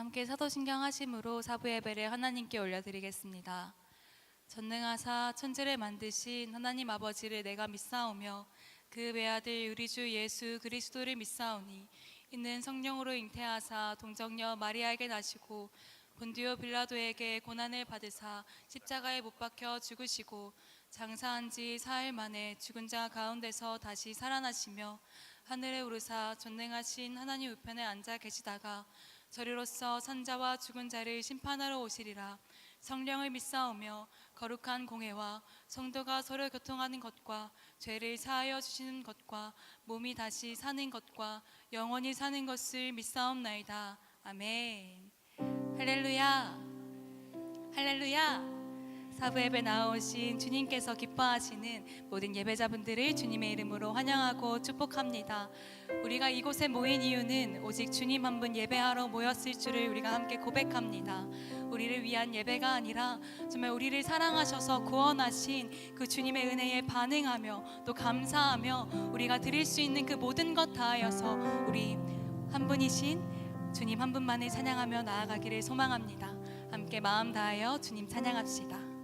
함께 사도신경 하심으로 사부 예배를 하나님께 올려드리겠습니다. 전능하사 천지를 만드신 하나님 아버지를 내가 믿사오며 그 외아들 우리 주 예수 그리스도를 믿사오니 이는 성령으로 잉태하사 동정녀 마리아에게 나시고 본디오 빌라도에게 고난을 받으사 십자가에 못 박혀 죽으시고 장사한 지 사흘 만에 죽은 자 가운데서 다시 살아나시며 하늘에 오르사 전능하신 하나님 우편에 앉아 계시다가 저리로서 산자와 죽은 자를 심판하러 오시리라. 성령을 믿사오며 거룩한 공회와 성도가 서로 교통하는 것과 죄를 사하여 주시는 것과 몸이 다시 사는 것과 영원히 사는 것을 믿사옵나이다. 아멘. 할렐루야, 할렐루야. 사부 예배 나오신 주님께서 기뻐하시는 모든 예배자분들을 주님의 이름으로 환영하고 축복합니다. 우리가 이곳에 모인 이유는 오직 주님 한 분 예배하러 모였을 줄을 우리가 함께 고백합니다. 우리를 위한 예배가 아니라 정말 우리를 사랑하셔서 구원하신 그 주님의 은혜에 반응하며 또 감사하며 우리가 드릴 수 있는 그 모든 것 다하여서 우리 한 분이신 주님 한 분만을 찬양하며 나아가기를 소망합니다. 함께 마음 다하여 주님 찬양합시다.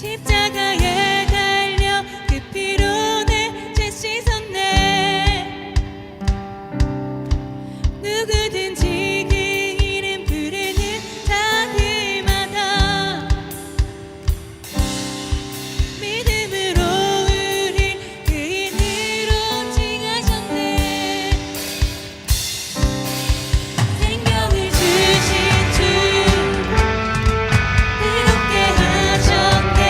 십자가에 달려 그 피로 내 죄 씻었네. 누구든지 그 이름 부르는 자들마다 믿음으로 우릴 그 인으로 칭하셨네. 생명을 주신 주 의롭게 하셨네.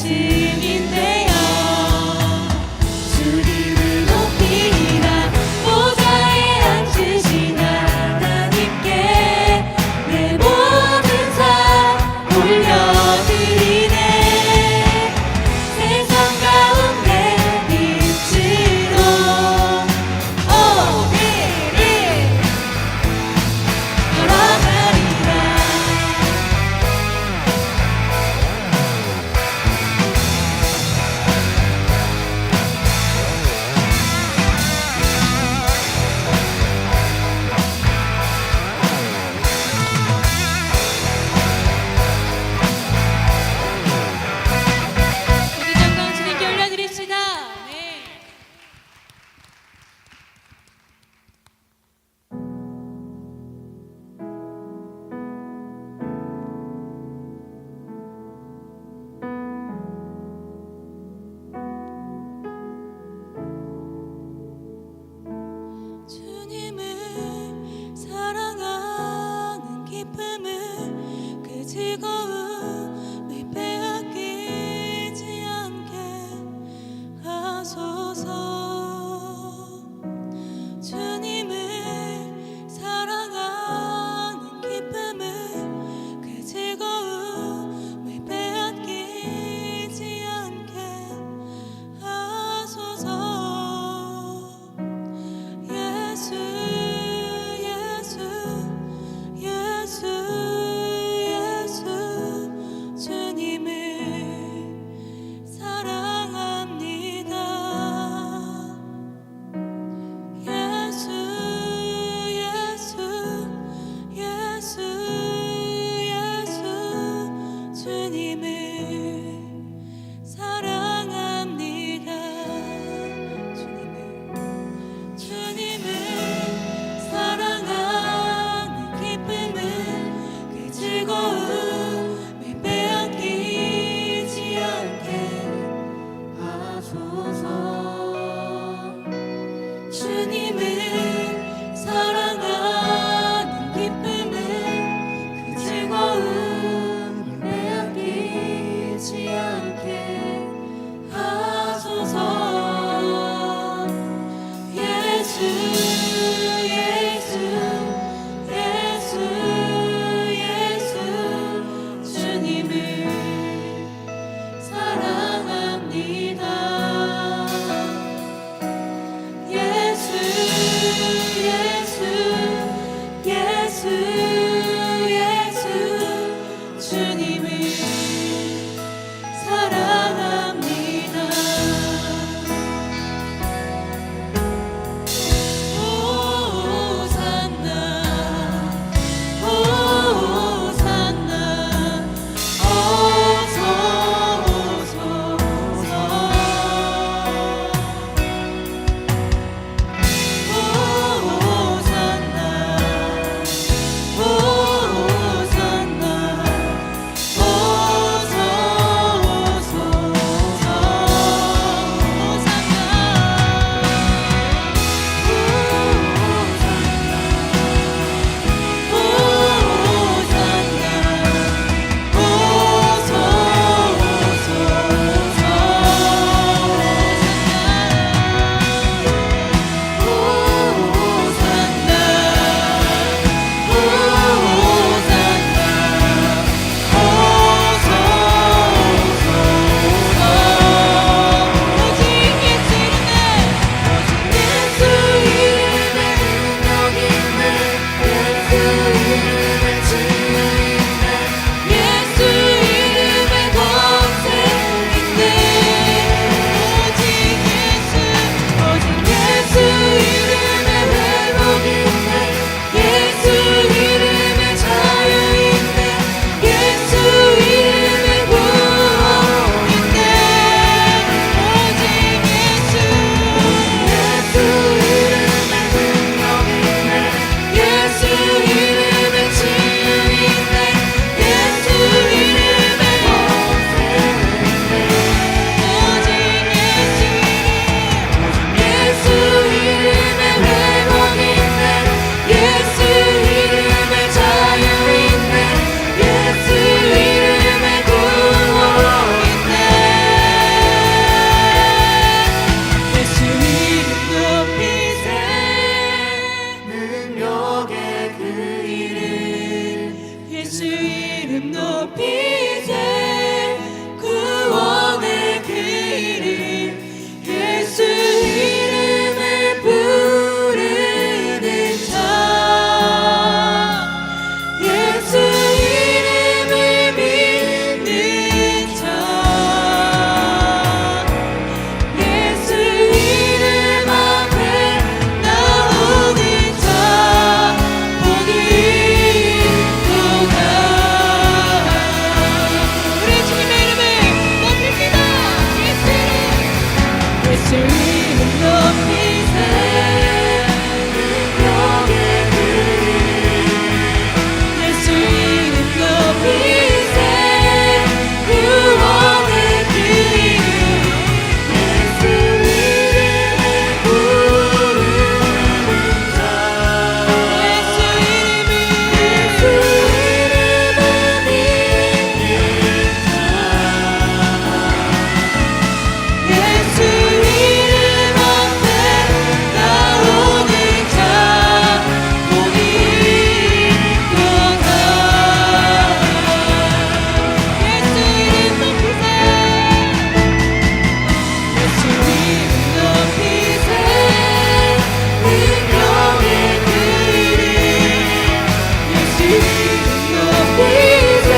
말씀인데요. 주님을 높이라 보좌에 앉으신 하나님께 내 모든 삶 올려드리네. 세상 가운데 빛으로 오늘을 걸어가리라. 우리 영광 주님께 올려드립시다. 네. 주님을 사랑하는 기쁨을 그 즐거움을 빼앗기지 않게 하소서. 주님을 사랑하는 기쁨을 그 즐거움을 빼앗기지 않게 하소서. 예수 예수 예수 예수 높이세 구원의 그 이름 예수 이름을 부르는 자 예수 이름을 믿는 자 예수 이름 앞에 나오는 자 복이 있도다. 우리 주님의 이름을 높입니다. 예수 이름 높이세 능력의 그 예수 이름 높이세 구원의 그 이름 예수 이름을 부르는 자 예수 이름을 믿는 자 예수 이름 앞에 나오는 자 복이 있도다. 예수 이름 높이세 예수 이름 높이세 능력의 그 이름 예수 이름 높이세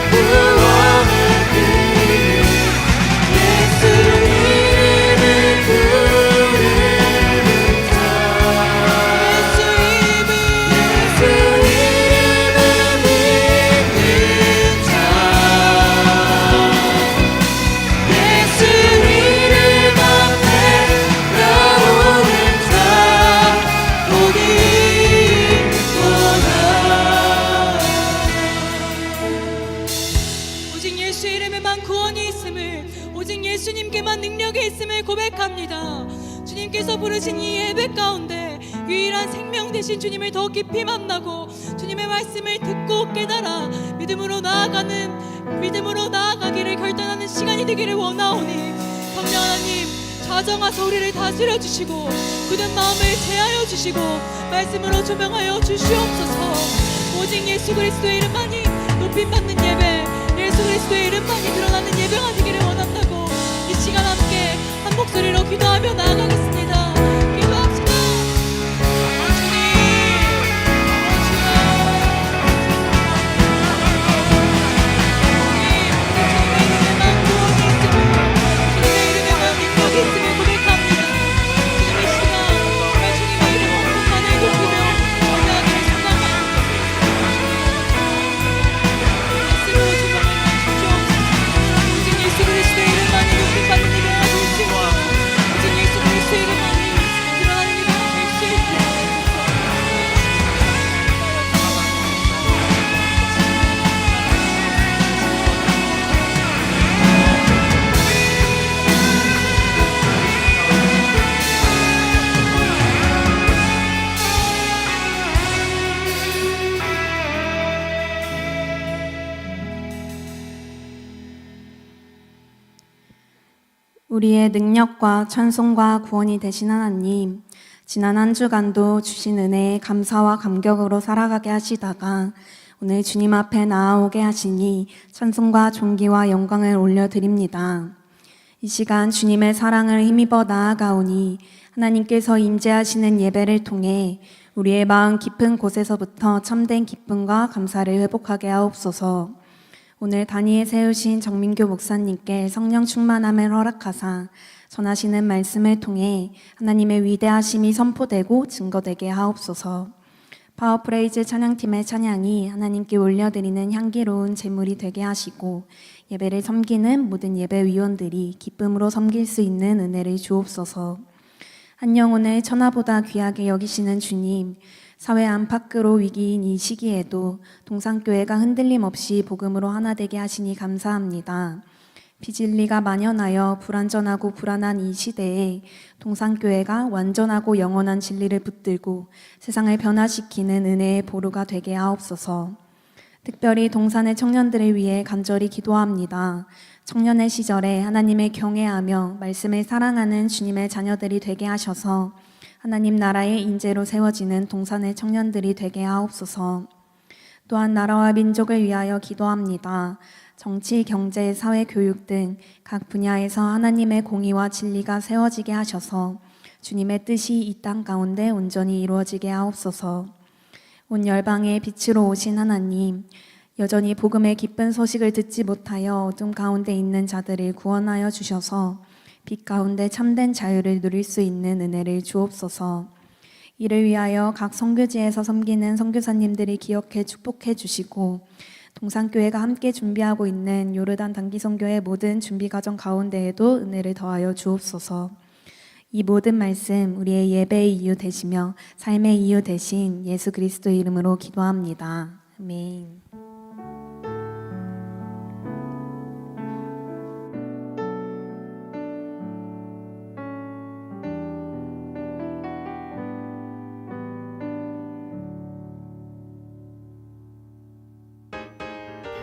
구원의 그 이름 예수 이름을 부르는 자 예수 이름을 믿는 자 예수 이름 앞에 나오는 자 복이 있도다. 오직 예수 이름에만 구원이 있음을 오직 예수님께만 능력이 있음을 고백합니다. 주님께서 부르신 이 예배 가운데 유일한 생명 되신 주님을 더 깊이 만나고 주님의 말씀을 듣고 깨달아 믿음으로 나아가기를 결단하는 시간이 되기를 원하오니 성령 하나님 좌정하사 우리를 다스려 주시고 굳은 마음을 제하여 주시고 말씀으로 조명하여 주시옵소서. 오직 예수 그리스도의 이름만이 높임받는 예배 예수 그리스도의 이름만이 드러나는 예배가 되기를 원한다고 이 시간 함께 한 목소리로 기도하며 나아가겠습니다. 기도합시다. 예수 그리스도의 이름만이 높임받는 예배가 될 수 있고 오직 예수 그리스도의 이름만이 드러나는 예배가 될 수 있고 우리의 능력과 찬송과 구원이 되신 하나님, 지난 한 주간도 주신 은혜에 감사와 감격으로 살아가게 하시다가 오늘 주님 앞에 나아오게 하시니 찬송과 존귀와 영광을 올려드립니다. 이 시간 주님의 사랑을 힘입어 나아가오니 하나님께서 임재하시는 예배를 통해 우리의 마음 깊은 곳에서부터 참된 기쁨과 감사를 회복하게 하옵소서. 오늘 단위에 세우신 정민교 목사님께 성령 충만함을 허락하사 전하시는 말씀을 통해 하나님의 위대하심이 선포되고 증거되게 하옵소서. 파워프레이즈 찬양팀의 찬양이 하나님께 올려드리는 향기로운 제물이 되게 하시고 예배를 섬기는 모든 예배위원들이 기쁨으로 섬길 수 있는 은혜를 주옵소서. 한 영혼을 천하보다 귀하게 여기시는 주님, 사회 안팎으로 위기인 이 시기에도 동산교회가 흔들림 없이 복음으로 하나 되게 하시니 감사합니다. 비진리가 만연하여 불완전하고 불안한 이 시대에 동산교회가 완전하고 영원한 진리를 붙들고 세상을 변화시키는 은혜의 보루가 되게 하옵소서. 특별히 동산의 청년들을 위해 간절히 기도합니다. 청년의 시절에 하나님을 경외하며 말씀을 사랑하는 주님의 자녀들이 되게 하셔서 하나님 나라의 인재로 세워지는 동산의 청년들이 되게 하옵소서. 또한 나라와 민족을 위하여 기도합니다. 정치, 경제, 사회, 교육 등 각 분야에서 하나님의 공의와 진리가 세워지게 하셔서 주님의 뜻이 이 땅 가운데 온전히 이루어지게 하옵소서. 온 열방의 빛으로 오신 하나님, 여전히 복음의 기쁜 소식을 듣지 못하여 어둠 가운데 있는 자들을 구원하여 주셔서 빛 가운데 참된 자유를 누릴 수 있는 은혜를 주옵소서. 이를 위하여 각 선교지에서 섬기는 선교사님들이 기억해 축복해 주시고 동산교회가 함께 준비하고 있는 요르단 단기 선교의 모든 준비 과정 가운데에도 은혜를 더하여 주옵소서. 이 모든 말씀 우리의 예배의 이유 되시며 삶의 이유 되신 예수 그리스도 이름으로 기도합니다. 아멘.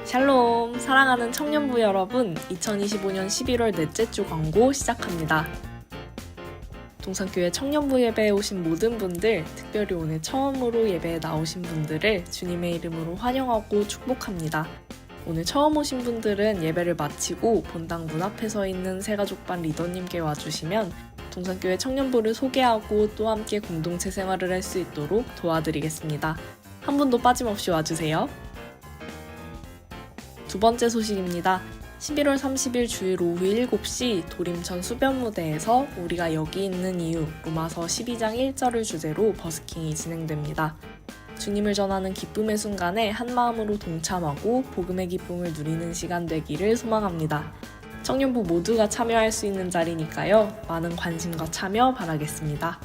샬롬! 사랑하는 청년부 여러분, 2025년 11월 넷째 주 광고 시작합니다. 동산교회 청년부 예배에 오신 모든 분들, 특별히 오늘 처음으로 예배에 나오신 분들을 주님의 이름으로 환영하고 축복합니다. 오늘 처음 오신 분들은 예배를 마치고 본당 문 앞에 서 있는 새가족반 리더님께 와주시면 동산교회 청년부를 소개하고 또 함께 공동체 생활을 할 수 있도록 도와드리겠습니다. 한 분도 빠짐없이 와주세요. 두 번째 소식입니다. 11월 30일 주일 오후 7시 도림천 수변무대에서 우리가 여기 있는 이유 로마서 12장 1절을 주제로 버스킹이 진행됩니다. 주님을 전하는 기쁨의 순간에 한마음으로 동참하고 복음의 기쁨을 누리는 시간 되기를 소망합니다. 청년부 모두가 참여할 수 있는 자리니까요. 많은 관심과 참여 바라겠습니다.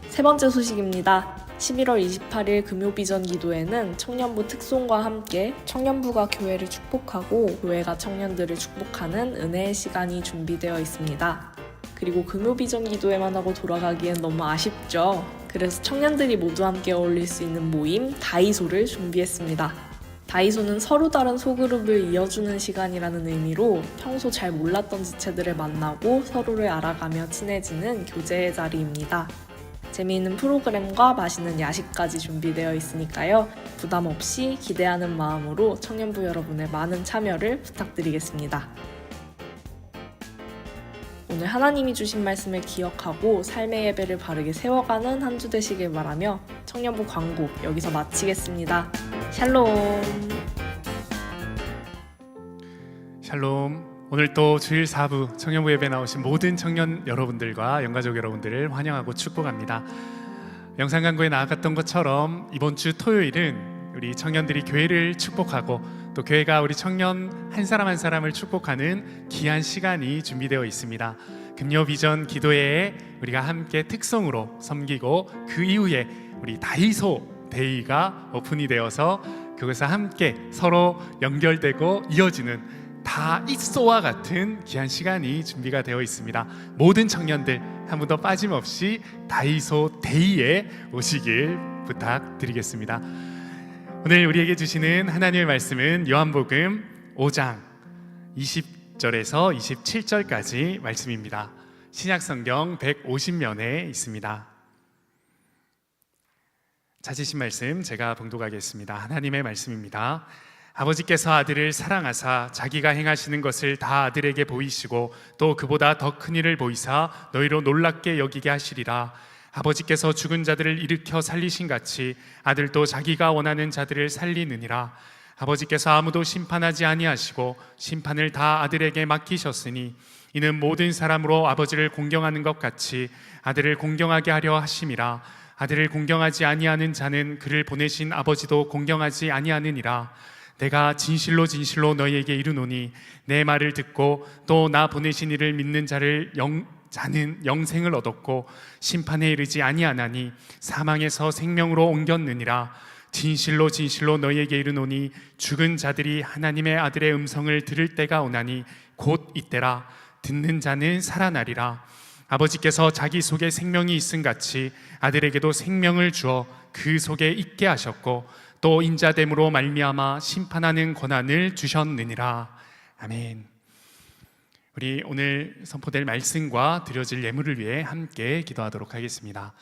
세 번째 소식입니다. 11월 28일 금요비전 기도회는 청년부 특송과 함께 청년부가 교회를 축복하고 교회가 청년들을 축복하는 은혜의 시간이 준비되어 있습니다. 그리고 금요비전 기도회만 하고 돌아가기엔 너무 아쉽죠? 그래서 청년들이 모두 함께 어울릴 수 있는 모임 다이소를 준비했습니다. 다이소는 서로 다른 소그룹을 이어주는 시간이라는 의미로 평소 잘 몰랐던 지체들을 만나고 서로를 알아가며 친해지는 교제의 자리입니다. 재미있는 프로그램과 맛있는 야식까지 준비되어 있으니까요. 부담 없이 기대하는 마음으로 청년부 여러분의 많은 참여를 부탁드리겠습니다. 오늘 하나님이 주신 말씀을 기억하고 삶의 예배를 바르게 세워가는 한 주 되시길 바라며 청년부 광고 여기서 마치겠습니다. 샬롬! 샬롬. 오늘 또 주일 4부 청년부 예배 나오신 모든 청년 여러분들과 영가족 여러분들을 환영하고 축복합니다. 영상 광고에 나아갔던 것처럼 이번 주 토요일은 우리 청년들이 교회를 축복하고 또 교회가 우리 청년 한 사람 한 사람을 축복하는 귀한 시간이 준비되어 있습니다. 금요 비전 기도회에 우리가 함께 특성으로 섬기고 그 이후에 우리 다이소 데이가 오픈이 되어서 그것과 함께 서로 연결되고 이어지는 다이소와 같은 귀한 시간이 준비가 되어 있습니다. 모든 청년들 한 분도 빠짐없이 다이소 데이에 오시길 부탁드리겠습니다. 오늘 우리에게 주시는 하나님의 말씀은 요한복음 5장 20절에서 27절까지 말씀입니다. 신약성경 150면에 있습니다. 찾으신 말씀 제가 봉독하겠습니다. 하나님의 말씀입니다. 아버지께서 아들을 사랑하사 자기가 행하시는 것을 다 아들에게 보이시고 또 그보다 더 큰 일을 보이사 너희로 놀랍게 여기게 하시리라. 아버지께서 죽은 자들을 일으켜 살리신 같이 아들도 자기가 원하는 자들을 살리느니라. 아버지께서 아무도 심판하지 아니하시고 심판을 다 아들에게 맡기셨으니 이는 모든 사람으로 아버지를 공경하는 것 같이 아들을 공경하게 하려 하심이라. 아들을 공경하지 아니하는 자는 그를 보내신 아버지도 공경하지 아니하느니라. 내가 진실로 진실로 너희에게 이르노니 내 말을 듣고 또 나 보내신 이를 믿는 자는 영생을 얻었고 심판에 이르지 아니하나니 사망에서 생명으로 옮겼느니라. 진실로 진실로 너희에게 이르노니 죽은 자들이 하나님의 아들의 음성을 들을 때가 오나니 곧 이때라. 듣는 자는 살아나리라. 아버지께서 자기 속에 생명이 있음 같이 아들에게도 생명을 주어 그 속에 있게 하셨고 또 인자됨으로 말미암아 심판하는 권한을 주셨느니라. 아멘. 우리 오늘 선포될 말씀과 드려질 예물을 위해 함께 기도하도록 하겠습니다.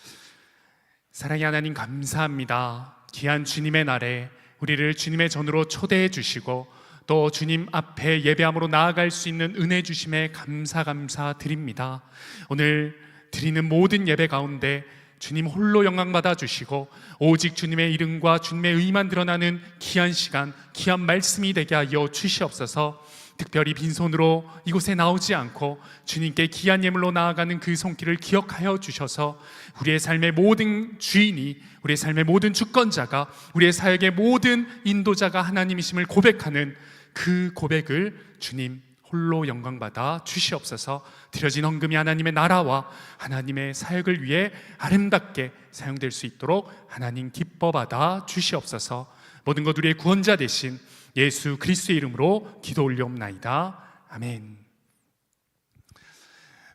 사랑의 하나님 감사합니다. 귀한 주님의 날에 우리를 주님의 전으로 초대해 주시고 또 주님 앞에 예배함으로 나아갈 수 있는 은혜 주심에 감사드립니다. 오늘 드리는 모든 예배 가운데 주님 홀로 영광 받아 주시고 오직 주님의 이름과 주님의 의만 드러나는 귀한 시간, 귀한 말씀이 되게 하여 주시옵소서. 특별히 빈손으로 이곳에 나오지 않고 주님께 귀한 예물로 나아가는 그 손길을 기억하여 주셔서 우리의 삶의 모든 주인이, 우리의 삶의 모든 주권자가, 우리의 사역의 모든 인도자가 하나님이심을 고백하는 그 고백을 주님 홀로 영광받아 주시옵소서. 드려진 헌금이 하나님의 나라와 하나님의 사역을 위해 아름답게 사용될 수 있도록 하나님 기뻐받아 주시옵소서. 모든 것 우리의 구원자 되신 예수 그리스도의 이름으로 기도 올려옵나이다. 아멘.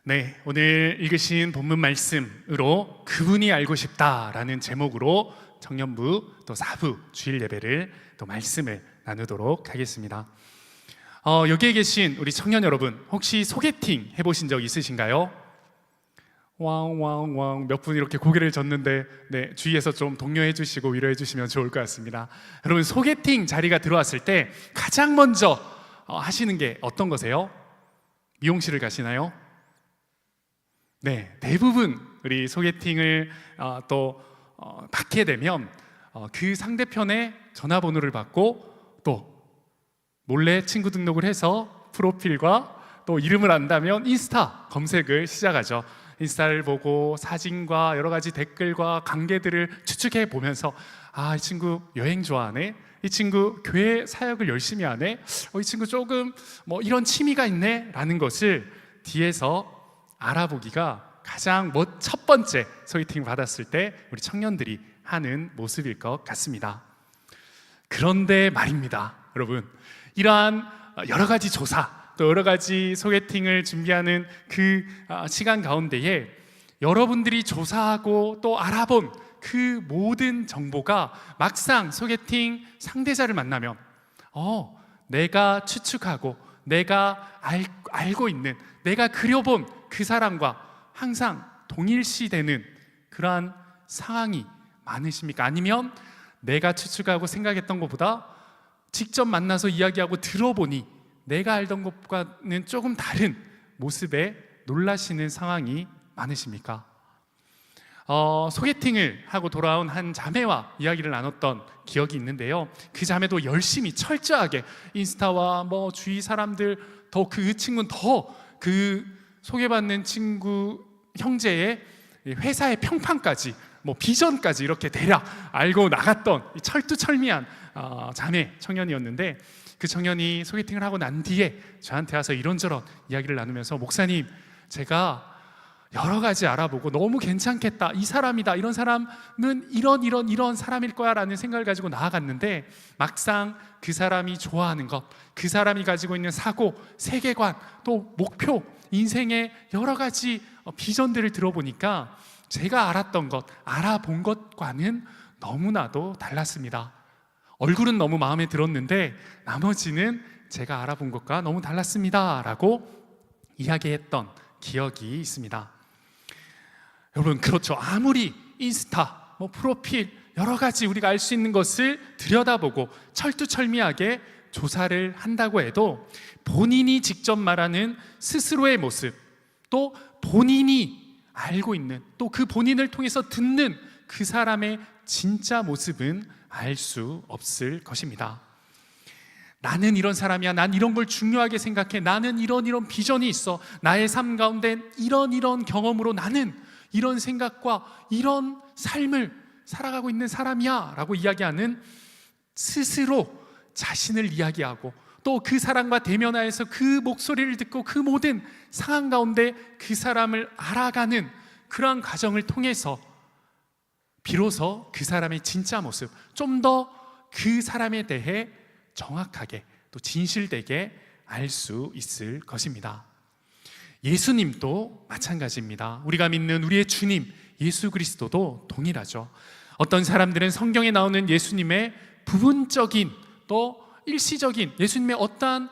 네, 오늘 읽으신 본문 말씀으로 그분이 알고 싶다라는 제목으로 청년부 또 사부 주일 예배를 또 말씀을 나누도록 하겠습니다. 여기에 계신 우리 청년 여러분, 혹시 소개팅 해보신 적 있으신가요? 왕 몇 분 이렇게 고개를 젓는데 네, 주위에서 좀 독려해 주시고 위로해 주시면 좋을 것 같습니다. 여러분, 소개팅 자리가 들어왔을 때 가장 먼저 하시는 게 어떤 거세요? 미용실을 가시나요? 네, 대부분 우리 소개팅을 받게 되면 그 상대편의 전화번호를 받고 또 몰래 친구 등록을 해서 프로필과 또 이름을 안다면 인스타 검색을 시작하죠. 인스타를 보고 사진과 여러 가지 댓글과 관계들을 추측해 보면서 이 친구 여행 좋아하네, 이 친구 교회 사역을 열심히 하네, 이 친구 조금 이런 취미가 있네 라는 것을 뒤에서 알아보기가 가장 첫 번째 소개팅 받았을 때 우리 청년들이 하는 모습일 것 같습니다. 그런데 말입니다, 여러분, 이러한 여러 가지 조사 또 여러 가지 소개팅을 준비하는 그 시간 가운데에 여러분들이 조사하고 또 알아본 그 모든 정보가 막상 소개팅 상대자를 만나면 내가 추측하고 내가 알고 있는, 내가 그려본 그 사람과 항상 동일시되는 그러한 상황이 많으십니까? 아니면 내가 추측하고 생각했던 것보다 직접 만나서 이야기하고 들어보니 내가 알던 것과는 조금 다른 모습에 놀라시는 상황이 많으십니까? 소개팅을 하고 돌아온 한 자매와 이야기를 나눴던 기억이 있는데요, 그 자매도 열심히 철저하게 인스타와 주위 사람들, 더 그 친구는 더 그 소개받는 친구 형제의 회사의 평판까지 비전까지 이렇게 대략 알고 나갔던 철두철미한 자매 청년이었는데, 그 청년이 소개팅을 하고 난 뒤에 저한테 와서 이런저런 이야기를 나누면서 목사님, 제가 여러 가지 알아보고 너무 괜찮겠다, 이 사람이다, 이런 사람은 이런 사람일 거야 라는 생각을 가지고 나아갔는데 막상 그 사람이 좋아하는 것, 그 사람이 가지고 있는 사고, 세계관, 또 목표, 인생의 여러 가지 비전들을 들어보니까 제가 알았던 것, 알아본 것과는 너무나도 달랐습니다. 얼굴은 너무 마음에 들었는데 나머지는 제가 알아본 것과 너무 달랐습니다 라고 이야기했던 기억이 있습니다. 여러분, 그렇죠. 아무리 인스타, 프로필, 여러 가지 우리가 알 수 있는 것을 들여다보고 철두철미하게 조사를 한다고 해도 본인이 직접 말하는 스스로의 모습, 또 본인이 알고 있는, 또 그 본인을 통해서 듣는 그 사람의 진짜 모습은 알 수 없을 것입니다. 나는 이런 사람이야, 난 이런 걸 중요하게 생각해, 나는 이런 비전이 있어, 나의 삶 가운데 이런 경험으로 나는 이런 생각과 이런 삶을 살아가고 있는 사람이야 라고 이야기하는, 스스로 자신을 이야기하고 또 그 사람과 대면하여서 그 목소리를 듣고 그 모든 상황 가운데 그 사람을 알아가는 그러한 과정을 통해서 비로소 그 사람의 진짜 모습, 좀 더 그 사람에 대해 정확하게 또 진실되게 알 수 있을 것입니다. 예수님도 마찬가지입니다. 우리가 믿는 우리의 주님 예수 그리스도도 동일하죠. 어떤 사람들은 성경에 나오는 예수님의 부분적인 또 일시적인 예수님의 어떠한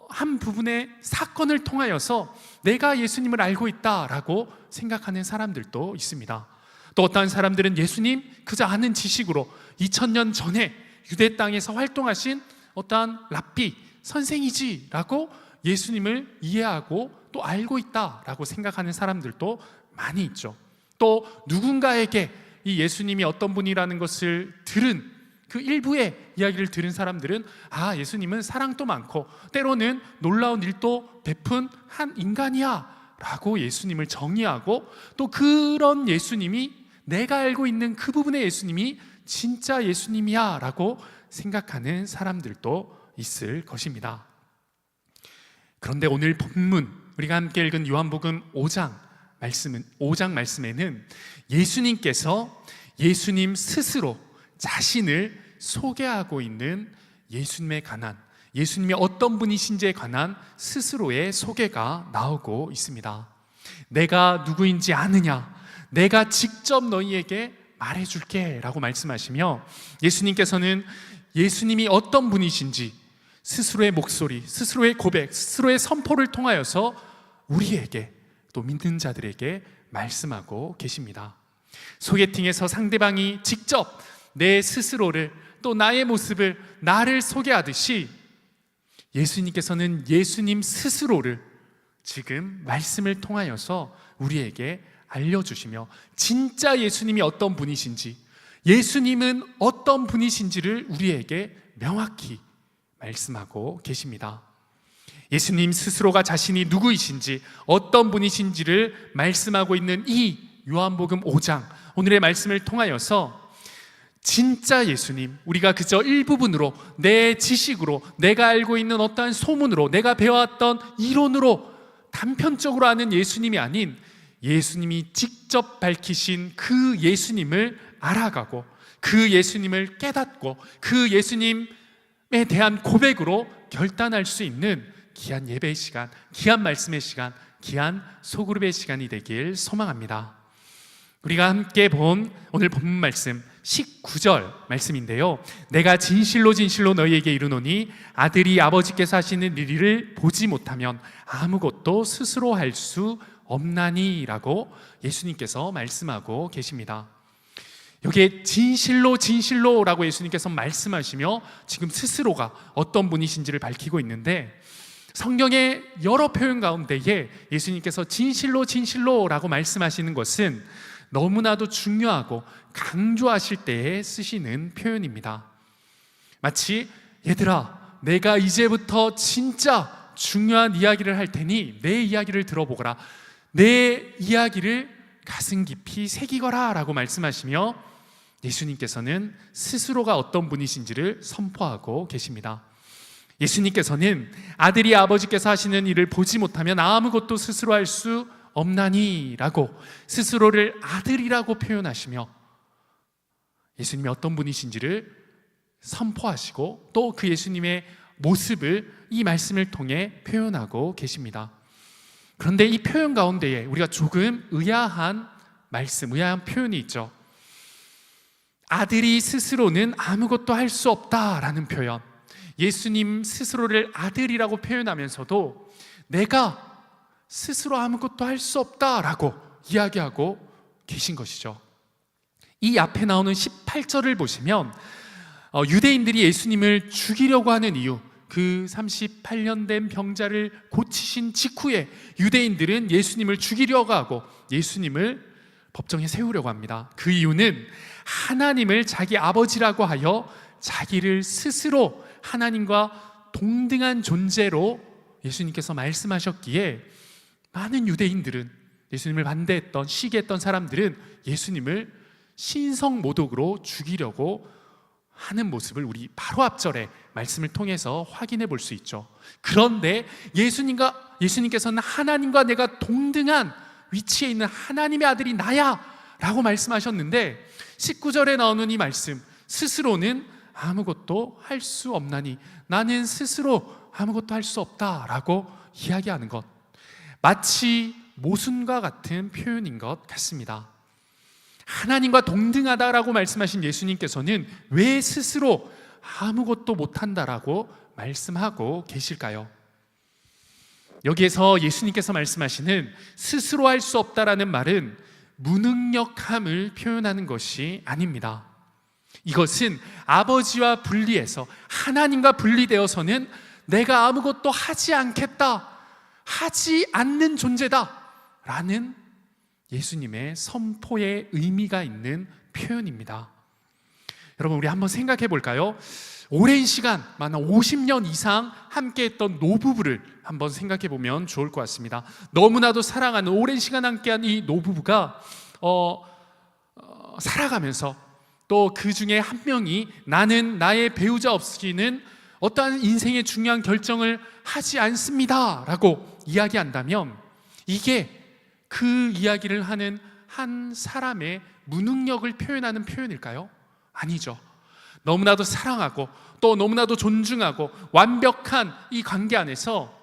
한 부분의 사건을 통하여서 내가 예수님을 알고 있다라고 생각하는 사람들도 있습니다. 또 어떠한 사람들은 예수님 그저 아는 지식으로 2000년 전에 유대 땅에서 활동하신 어떠한 랍비 선생이지라고 예수님을 이해하고 또 알고 있다라고 생각하는 사람들도 많이 있죠. 또 누군가에게 이 예수님이 어떤 분이라는 것을 들은 그 일부의 이야기를 들은 사람들은 예수님은 사랑도 많고 때로는 놀라운 일도 베푼 한 인간이야 라고 예수님을 정의하고 또 그런 예수님이 내가 알고 있는 그 부분의 예수님이 진짜 예수님이야 라고 생각하는 사람들도 있을 것입니다. 그런데 오늘 본문 우리가 함께 읽은 요한복음 5장 말씀에는 예수님께서 예수님 스스로 자신을 소개하고 있는 예수님에 관한, 예수님이 어떤 분이신지에 관한 스스로의 소개가 나오고 있습니다. 내가 누구인지 아느냐? 내가 직접 너희에게 말해줄게 라고 말씀하시며, 예수님께서는 예수님이 어떤 분이신지 스스로의 목소리, 스스로의 고백, 스스로의 선포를 통하여서 우리에게 또 믿는 자들에게 말씀하고 계십니다. 소개팅에서 상대방이 직접 내 스스로를 또 나의 모습을 나를 소개하듯이 예수님께서는 예수님 스스로를 지금 말씀을 통하여서 우리에게 알려주시며 진짜 예수님이 어떤 분이신지, 예수님은 어떤 분이신지를 우리에게 명확히 말씀하고 계십니다. 예수님 스스로가 자신이 누구이신지 어떤 분이신지를 말씀하고 있는 이 요한복음 5장 오늘의 말씀을 통하여서 진짜 예수님, 우리가 그저 일부분으로 내 지식으로 내가 알고 있는 어떠한 소문으로 내가 배워왔던 이론으로 단편적으로 아는 예수님이 아닌 예수님이 직접 밝히신 그 예수님을 알아가고 그 예수님을 깨닫고 그 예수님에 대한 고백으로 결단할 수 있는 귀한 예배의 시간, 귀한 말씀의 시간, 귀한 소그룹의 시간이 되길 소망합니다. 우리가 함께 본 오늘 본문 말씀 19절 말씀인데요, 내가 진실로 진실로 너희에게 이르노니 아들이 아버지께서 하시는 일을 보지 못하면 아무것도 스스로 할 수 없나니 라고 예수님께서 말씀하고 계십니다. 여기에 진실로 진실로 라고 예수님께서 말씀하시며 지금 스스로가 어떤 분이신지를 밝히고 있는데, 성경의 여러 표현 가운데에 예수님께서 진실로 진실로 라고 말씀하시는 것은 너무나도 중요하고 강조하실 때에 쓰시는 표현입니다. 마치 얘들아, 내가 이제부터 진짜 중요한 이야기를 할 테니 내 이야기를 들어보거라, 내 이야기를 가슴 깊이 새기거라 라고 말씀하시며 예수님께서는 스스로가 어떤 분이신지를 선포하고 계십니다. 예수님께서는 아들이 아버지께서 하시는 일을 보지 못하면 아무것도 스스로 할 수 없나니 라고 스스로를 아들이라고 표현하시며 예수님이 어떤 분이신지를 선포하시고 또 그 예수님의 모습을 이 말씀을 통해 표현하고 계십니다. 그런데 이 표현 가운데에 우리가 조금 의아한 말씀, 의아한 표현이 있죠. 아들이 스스로는 아무것도 할 수 없다라는 표현, 예수님 스스로를 아들이라고 표현하면서도 내가 스스로 아무것도 할 수 없다라고 이야기하고 계신 것이죠. 이 앞에 나오는 18절을 보시면 유대인들이 예수님을 죽이려고 하는 이유, 그 38년 된 병자를 고치신 직후에 유대인들은 예수님을 죽이려고 하고 예수님을 법정에 세우려고 합니다. 그 이유는 하나님을 자기 아버지라고 하여 자기를 스스로 하나님과 동등한 존재로 예수님께서 말씀하셨기에 많은 유대인들은, 예수님을 반대했던, 시기했던 사람들은 예수님을 신성모독으로 죽이려고 하는 모습을 우리 바로 앞절의 말씀을 통해서 확인해 볼 수 있죠. 그런데 예수님께서는 하나님과 내가 동등한 위치에 있는 하나님의 아들이 나야 라고 말씀하셨는데 19절에 나오는 이 말씀, 스스로는 아무것도 할 수 없나니, 나는 스스로 아무것도 할 수 없다라고 이야기하는 것, 마치 모순과 같은 표현인 것 같습니다. 하나님과 동등하다라고 말씀하신 예수님께서는 왜 스스로 아무것도 못한다라고 말씀하고 계실까요? 여기에서 예수님께서 말씀하시는 스스로 할 수 없다라는 말은 무능력함을 표현하는 것이 아닙니다. 이것은 아버지와 분리해서, 하나님과 분리되어서는 내가 아무것도 하지 않겠다, 하지 않는 존재다 라는 예수님의 선포의 의미가 있는 표현입니다. 여러분, 우리 한번 생각해 볼까요? 오랜 시간, 만 50년 이상 함께했던 노부부를 한번 생각해 보면 좋을 것 같습니다. 너무나도 사랑하는, 오랜 시간 함께한 이 노부부가 살아가면서 또 그 중에 한 명이 나는 나의 배우자 없이는 어떠한 인생의 중요한 결정을 하지 않습니다 라고 이야기한다면, 이게 그 이야기를 하는 한 사람의 무능력을 표현하는 표현일까요? 아니죠. 너무나도 사랑하고 또 너무나도 존중하고 완벽한 이 관계 안에서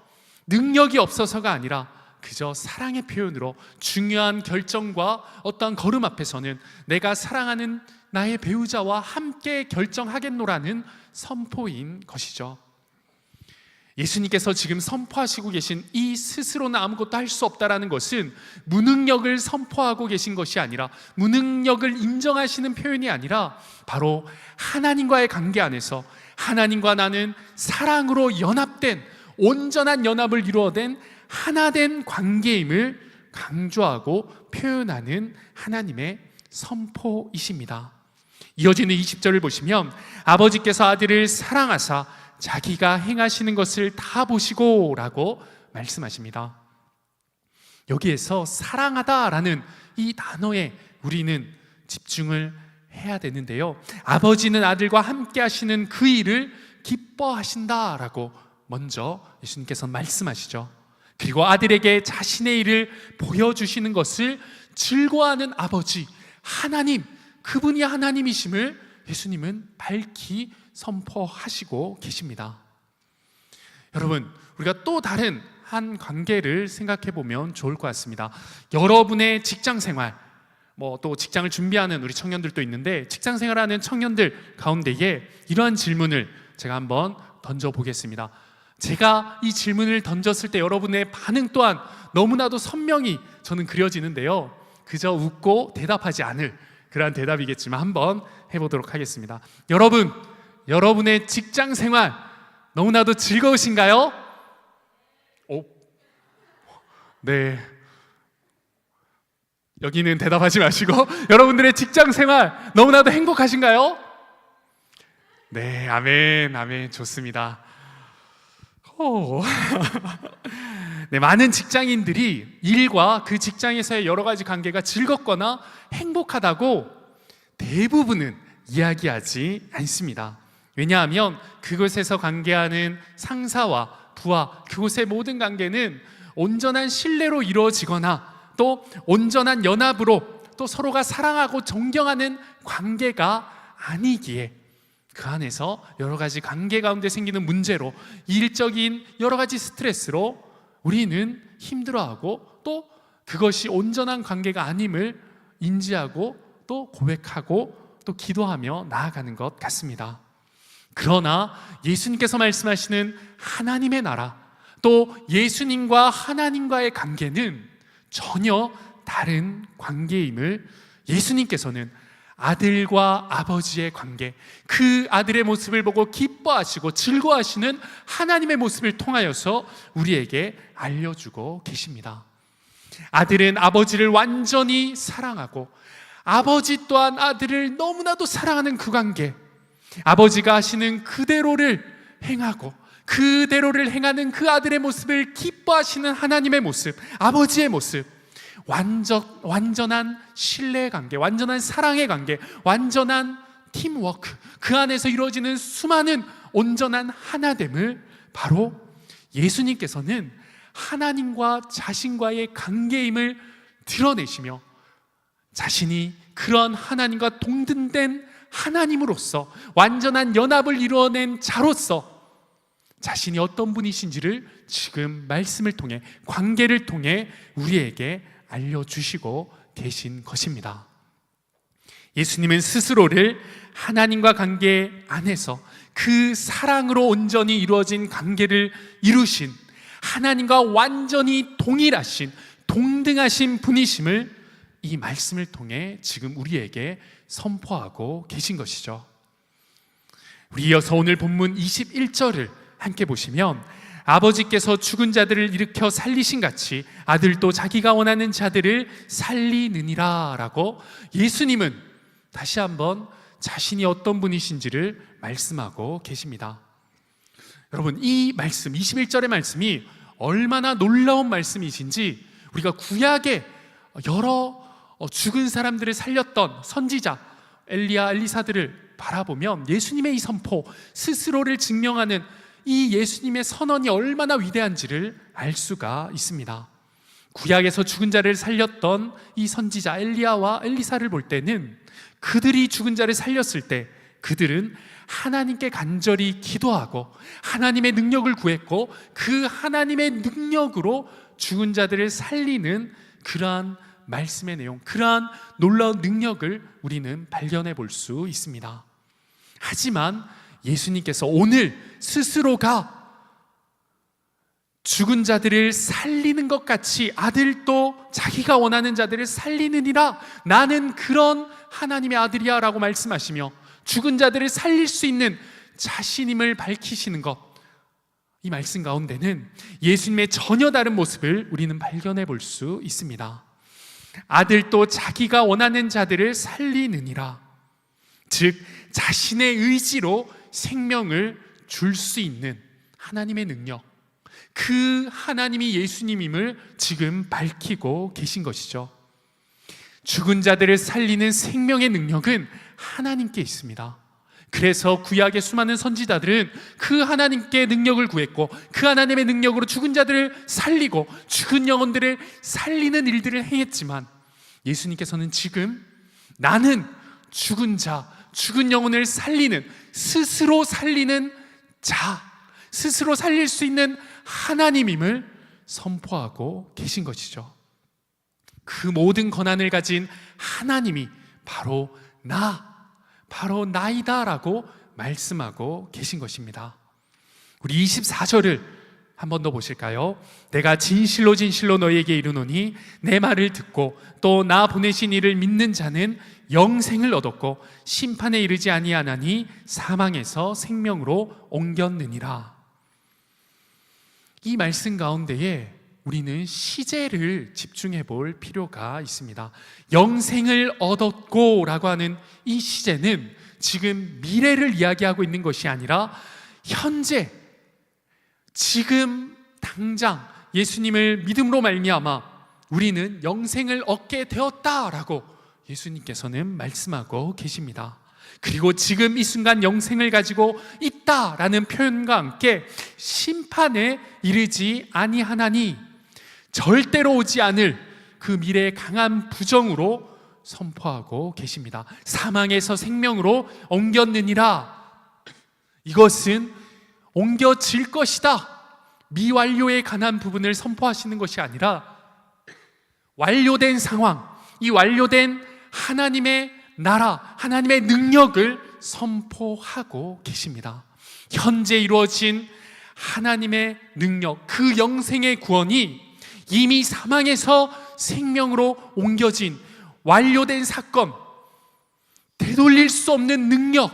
능력이 없어서가 아니라 그저 사랑의 표현으로 중요한 결정과 어떠한 걸음 앞에서는 내가 사랑하는 나의 배우자와 함께 결정하겠노라는 선포인 것이죠. 예수님께서 지금 선포하시고 계신 이 스스로는 아무것도 할 수 없다라는 것은 무능력을 선포하고 계신 것이 아니라, 무능력을 인정하시는 표현이 아니라 바로 하나님과의 관계 안에서 하나님과 나는 사랑으로 연합된, 온전한 연합을 이루어낸 하나된 관계임을 강조하고 표현하는 하나님의 선포이십니다. 이어지는 20절을 보시면 아버지께서 아들을 사랑하사 자기가 행하시는 것을 다 보시고 라고 말씀하십니다. 여기에서 사랑하다라는 이 단어에 우리는 집중을 해야 되는데요, 아버지는 아들과 함께 하시는 그 일을 기뻐하신다라고 먼저 예수님께서 말씀하시죠. 그리고 아들에게 자신의 일을 보여주시는 것을 즐거워하는 아버지, 하나님, 그분이 하나님이심을 예수님은 밝히 선포하시고 계십니다. 여러분, 우리가 또 다른 한 관계를 생각해 보면 좋을 것 같습니다. 여러분의 직장 생활, 또 직장을 준비하는 우리 청년들도 있는데, 직장 생활하는 청년들 가운데에 이러한 질문을 제가 한번 던져보겠습니다. 제가 이 질문을 던졌을 때 여러분의 반응 또한 너무나도 선명히 저는 그려지는데요, 그저 웃고 대답하지 않을 그러한 대답이겠지만 한번 해보도록 하겠습니다. 여러분, 여러분의 직장 생활 너무나도 즐거우신가요? 네, 여기는 대답하지 마시고 여러분들의 직장 생활 너무나도 행복하신가요? 네, 아멘, 아멘, 좋습니다. 네, 많은 직장인들이 일과 그 직장에서의 여러 가지 관계가 즐겁거나 행복하다고 대부분은 이야기하지 않습니다. 왜냐하면 그곳에서 관계하는 상사와 부하, 그곳의 모든 관계는 온전한 신뢰로 이루어지거나 또 온전한 연합으로 또 서로가 사랑하고 존경하는 관계가 아니기에 그 안에서 여러 가지 관계 가운데 생기는 문제로, 일적인 여러 가지 스트레스로 우리는 힘들어하고 또 그것이 온전한 관계가 아님을 인지하고 또 고백하고 또 기도하며 나아가는 것 같습니다. 그러나 예수님께서 말씀하시는 하나님의 나라, 또 예수님과 하나님과의 관계는 전혀 다른 관계임을 예수님께서는 아들과 아버지의 관계, 그 아들의 모습을 보고 기뻐하시고 즐거워하시는 하나님의 모습을 통하여서 우리에게 알려주고 계십니다. 아들은 아버지를 완전히 사랑하고 아버지 또한 아들을 너무나도 사랑하는 그 관계, 아버지가 하시는 그대로를 행하고 그대로를 행하는 그 아들의 모습을 기뻐하시는 하나님의 모습, 아버지의 모습, 완전한 신뢰의 관계, 완전한 사랑의 관계, 완전한 팀워크, 그 안에서 이루어지는 수많은 온전한 하나됨을 바로 예수님께서는 하나님과 자신과의 관계임을 드러내시며 자신이 그런 하나님과 동등된 하나님으로서 완전한 연합을 이루어낸 자로서 자신이 어떤 분이신지를 지금 말씀을 통해, 관계를 통해 우리에게 알려주시고 계신 것입니다. 예수님은 스스로를 하나님과 관계 안에서 그 사랑으로 온전히 이루어진 관계를 이루신 하나님과 완전히 동일하신 동등하신 분이심을 이 말씀을 통해 지금 우리에게 선포하고 계신 것이죠. 우리 이어서 오늘 본문 21절을 함께 보시면 아버지께서 죽은 자들을 일으켜 살리신 같이 아들도 자기가 원하는 자들을 살리느니라 라고 예수님은 다시 한번 자신이 어떤 분이신지를 말씀하고 계십니다. 여러분, 이 말씀 21절의 말씀이 얼마나 놀라운 말씀이신지 우리가 구약의 여러 죽은 사람들을 살렸던 선지자 엘리야, 엘리사들을 바라보면 예수님의 이 선포, 스스로를 증명하는 이 예수님의 선언이 얼마나 위대한지를 알 수가 있습니다. 구약에서 죽은 자를 살렸던 이 선지자 엘리야와 엘리사를 볼 때는 그들이 죽은 자를 살렸을 때 그들은 하나님께 간절히 기도하고 하나님의 능력을 구했고 그 하나님의 능력으로 죽은 자들을 살리는 그러한 말씀의 내용, 그러한 놀라운 능력을 우리는 발견해 볼 수 있습니다. 하지만 예수님께서 오늘 스스로가 죽은 자들을 살리는 것 같이 아들도 자기가 원하는 자들을 살리느니라, 나는 그런 하나님의 아들이야 라고 말씀하시며 죽은 자들을 살릴 수 있는 자신임을 밝히시는 것, 이 말씀 가운데는 예수님의 전혀 다른 모습을 우리는 발견해 볼 수 있습니다. 아들도 자기가 원하는 자들을 살리느니라, 즉 자신의 의지로 생명을 줄 수 있는 하나님의 능력, 그 하나님이 예수님임을 지금 밝히고 계신 것이죠. 죽은 자들을 살리는 생명의 능력은 하나님께 있습니다. 그래서 구약의 수많은 선지자들은 그 하나님께 능력을 구했고 그 하나님의 능력으로 죽은 자들을 살리고 죽은 영혼들을 살리는 일들을 행했지만 예수님께서는 지금 나는 죽은 자, 죽은 영혼을 살리는, 스스로 살리는 자, 스스로 살릴 수 있는 하나님임을 선포하고 계신 것이죠. 그 모든 권한을 가진 하나님이 바로 나이다 라고 말씀하고 계신 것입니다. 우리 24절을 한 번 더 보실까요? 내가 진실로 진실로 너희에게 이르노니 내 말을 듣고 또 나 보내신 이를 믿는 자는 영생을 얻었고 심판에 이르지 아니하나니 사망에서 생명으로 옮겼느니라. 이 말씀 가운데에 우리는 시제를 집중해 볼 필요가 있습니다. 영생을 얻었고 라고 하는 이 시제는 지금 미래를 이야기하고 있는 것이 아니라 현재, 지금 당장 예수님을 믿음으로 말미암아 우리는 영생을 얻게 되었다라고 예수님께서는 말씀하고 계십니다. 그리고 지금 이 순간 영생을 가지고 있다라는 표현과 함께 심판에 이르지 아니하나니, 절대로 오지 않을 그 미래의 강한 부정으로 선포하고 계십니다. 사망에서 생명으로 옮겼느니라, 이것은 옮겨질 것이다, 미완료에 관한 부분을 선포하시는 것이 아니라 완료된 상황, 이 완료된 하나님의 나라, 하나님의 능력을 선포하고 계십니다. 현재 이루어진 하나님의 능력, 그 영생의 구원이 이미 사망에서 생명으로 옮겨진 완료된 사건, 되돌릴 수 없는 능력,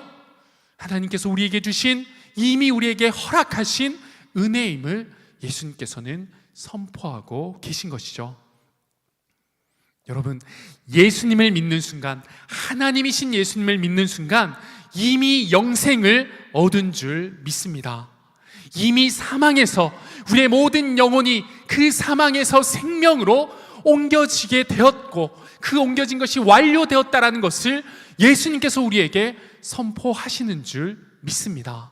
하나님께서 우리에게 주신, 이미 우리에게 허락하신 은혜임을 예수님께서는 선포하고 계신 것이죠. 여러분, 예수님을 믿는 순간, 하나님이신 예수님을 믿는 순간 이미 영생을 얻은 줄 믿습니다. 이미 사망에서 우리의 모든 영혼이 그 사망에서 생명으로 옮겨지게 되었고 그 옮겨진 것이 완료되었다라는 것을 예수님께서 우리에게 선포하시는 줄 믿습니다.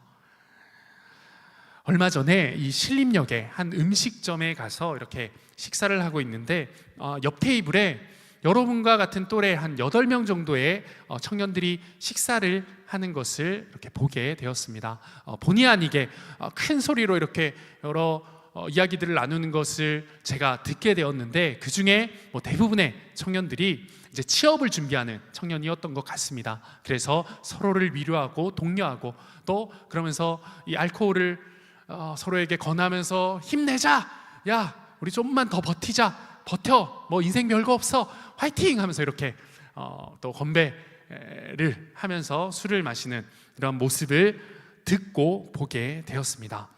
얼마 전에 이 신림역에 한 음식점에 가서 이렇게 식사를 하고 있는데 옆 테이블에 여러분과 같은 또래 한 8명 정도의 청년들이 식사를 하는 것을 이렇게 보게 되었습니다. 본의 아니게 큰 소리로 이렇게 여러 이야기들을 나누는 것을 제가 듣게 되었는데, 그 중에 대부분의 청년들이 이제 취업을 준비하는 청년이었던 것 같습니다. 그래서 서로를 위로하고 독려하고 또 그러면서 이 알코올을 서로에게 권하면서 힘내자, 야 우리 좀만 더 버티자, 버텨, 뭐 인생 별거 없어, 화이팅 하면서 이렇게 또 건배를 하면서 술을 마시는 이런 모습을 듣고 보게 되었습니다.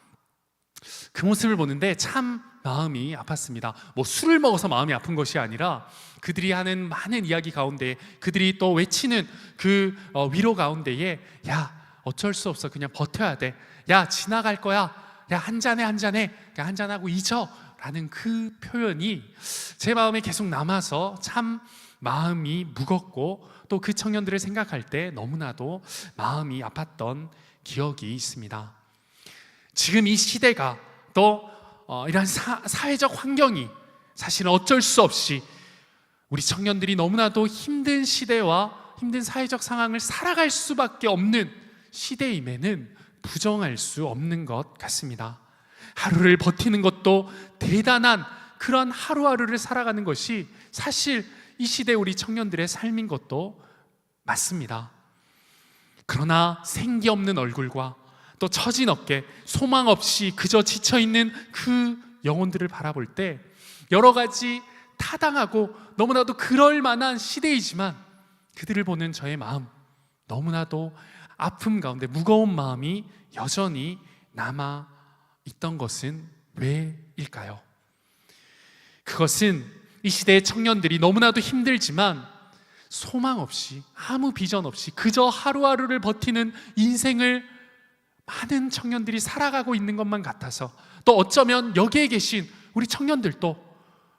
그 모습을 보는데 참 마음이 아팠습니다. 뭐 술을 먹어서 마음이 아픈 것이 아니라 그들이 하는 많은 이야기 가운데, 그들이 또 외치는 그 위로 가운데에, 야 어쩔 수 없어, 그냥 버텨야 돼, 야 지나갈 거야, 야 한잔해 한잔해, 그냥 한잔하고 잊어 라는 그 표현이 제 마음에 계속 남아서 참 마음이 무겁고, 또 그 청년들을 생각할 때 너무나도 마음이 아팠던 기억이 있습니다. 지금 이 시대가 또 이러한 사회적 환경이 사실은 어쩔 수 없이 우리 청년들이 너무나도 힘든 시대와 힘든 사회적 상황을 살아갈 수밖에 없는 시대임에는 부정할 수 없는 것 같습니다. 하루를 버티는 것도 대단한 그런 하루하루를 살아가는 것이 사실 이 시대 우리 청년들의 삶인 것도 맞습니다. 그러나 생기 없는 얼굴과 또 처진 어깨, 소망 없이 그저 지쳐있는 그 영혼들을 바라볼 때 여러 가지 타당하고 너무나도 그럴 만한 시대이지만, 그들을 보는 저의 마음, 너무나도 아픔 가운데 무거운 마음이 여전히 남아 있던 것은 왜일까요? 그것은 이 시대의 청년들이 너무나도 힘들지만 소망 없이, 아무 비전 없이 그저 하루하루를 버티는 인생을 많은 청년들이 살아가고 있는 것만 같아서, 또 어쩌면 여기에 계신 우리 청년들도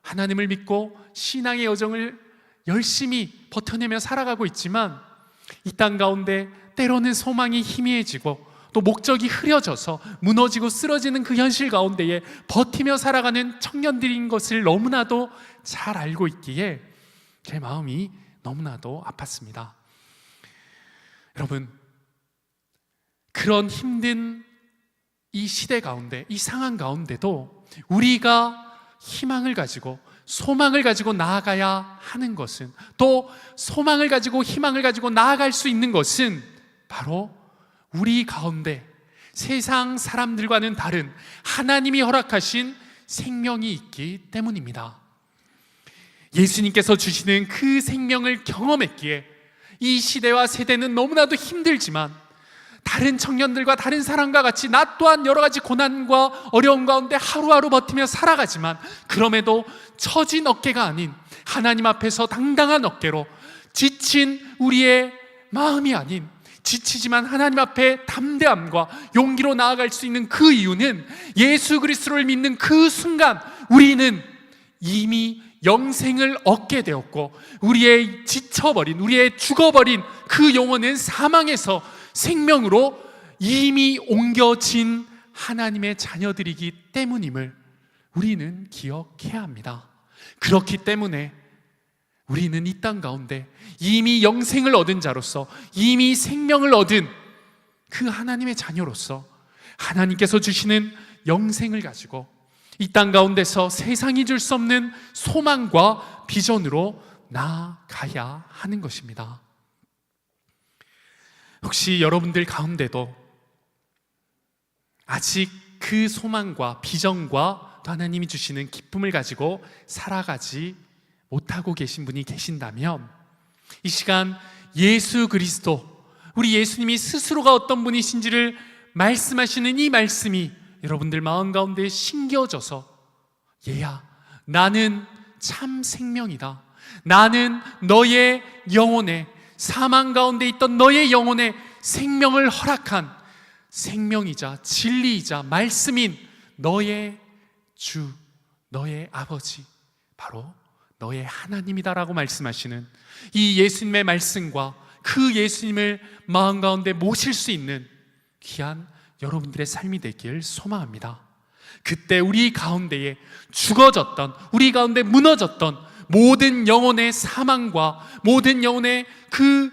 하나님을 믿고 신앙의 여정을 열심히 버텨내며 살아가고 있지만, 이 땅 가운데 때로는 소망이 희미해지고 또 목적이 흐려져서 무너지고 쓰러지는 그 현실 가운데에 버티며 살아가는 청년들인 것을 너무나도 잘 알고 있기에 제 마음이 너무나도 아팠습니다. 여러분, 그런 힘든 이 시대 가운데, 이 상황 가운데도 우리가 희망을 가지고 소망을 가지고 나아가야 하는 것은, 또 소망을 가지고 희망을 가지고 나아갈 수 있는 것은 바로 우리 가운데 세상 사람들과는 다른 하나님이 허락하신 생명이 있기 때문입니다. 예수님께서 주시는 그 생명을 경험했기에 이 시대와 세대는 너무나도 힘들지만, 다른 청년들과 다른 사람과 같이 나 또한 여러 가지 고난과 어려움 가운데 하루하루 버티며 살아가지만, 그럼에도 처진 어깨가 아닌 하나님 앞에서 당당한 어깨로, 지친 우리의 마음이 아닌 지치지만 하나님 앞에 담대함과 용기로 나아갈 수 있는 그 이유는, 예수 그리스도를 믿는 그 순간 우리는 이미 영생을 얻게 되었고, 우리의 지쳐버린, 우리의 죽어버린 그 영혼은 사망에서 생명으로 이미 옮겨진 하나님의 자녀들이기 때문임을 우리는 기억해야 합니다. 그렇기 때문에 우리는 이 땅 가운데 이미 영생을 얻은 자로서, 이미 생명을 얻은 그 하나님의 자녀로서 하나님께서 주시는 영생을 가지고 이 땅 가운데서 세상이 줄 수 없는 소망과 비전으로 나아가야 하는 것입니다. 혹시 여러분들 가운데도 아직 그 소망과 비전과 또 하나님이 주시는 기쁨을 가지고 살아가지 못하고 계신 분이 계신다면, 이 시간 예수 그리스도, 우리 예수님이 스스로가 어떤 분이신지를 말씀하시는 이 말씀이 여러분들 마음 가운데 심겨져서, 얘야, 나는 참 생명이다, 나는 너의 영혼에, 사망 가운데 있던 너의 영혼에 생명을 허락한 생명이자 진리이자 말씀인 너의 주, 너의 아버지, 바로 너의 하나님이다라고 말씀하시는 이 예수님의 말씀과 그 예수님을 마음 가운데 모실 수 있는 귀한 여러분들의 삶이 되길 소망합니다. 그때 우리 가운데에 죽어졌던, 우리 가운데 무너졌던 모든 영혼의 사망과 모든 영혼의 그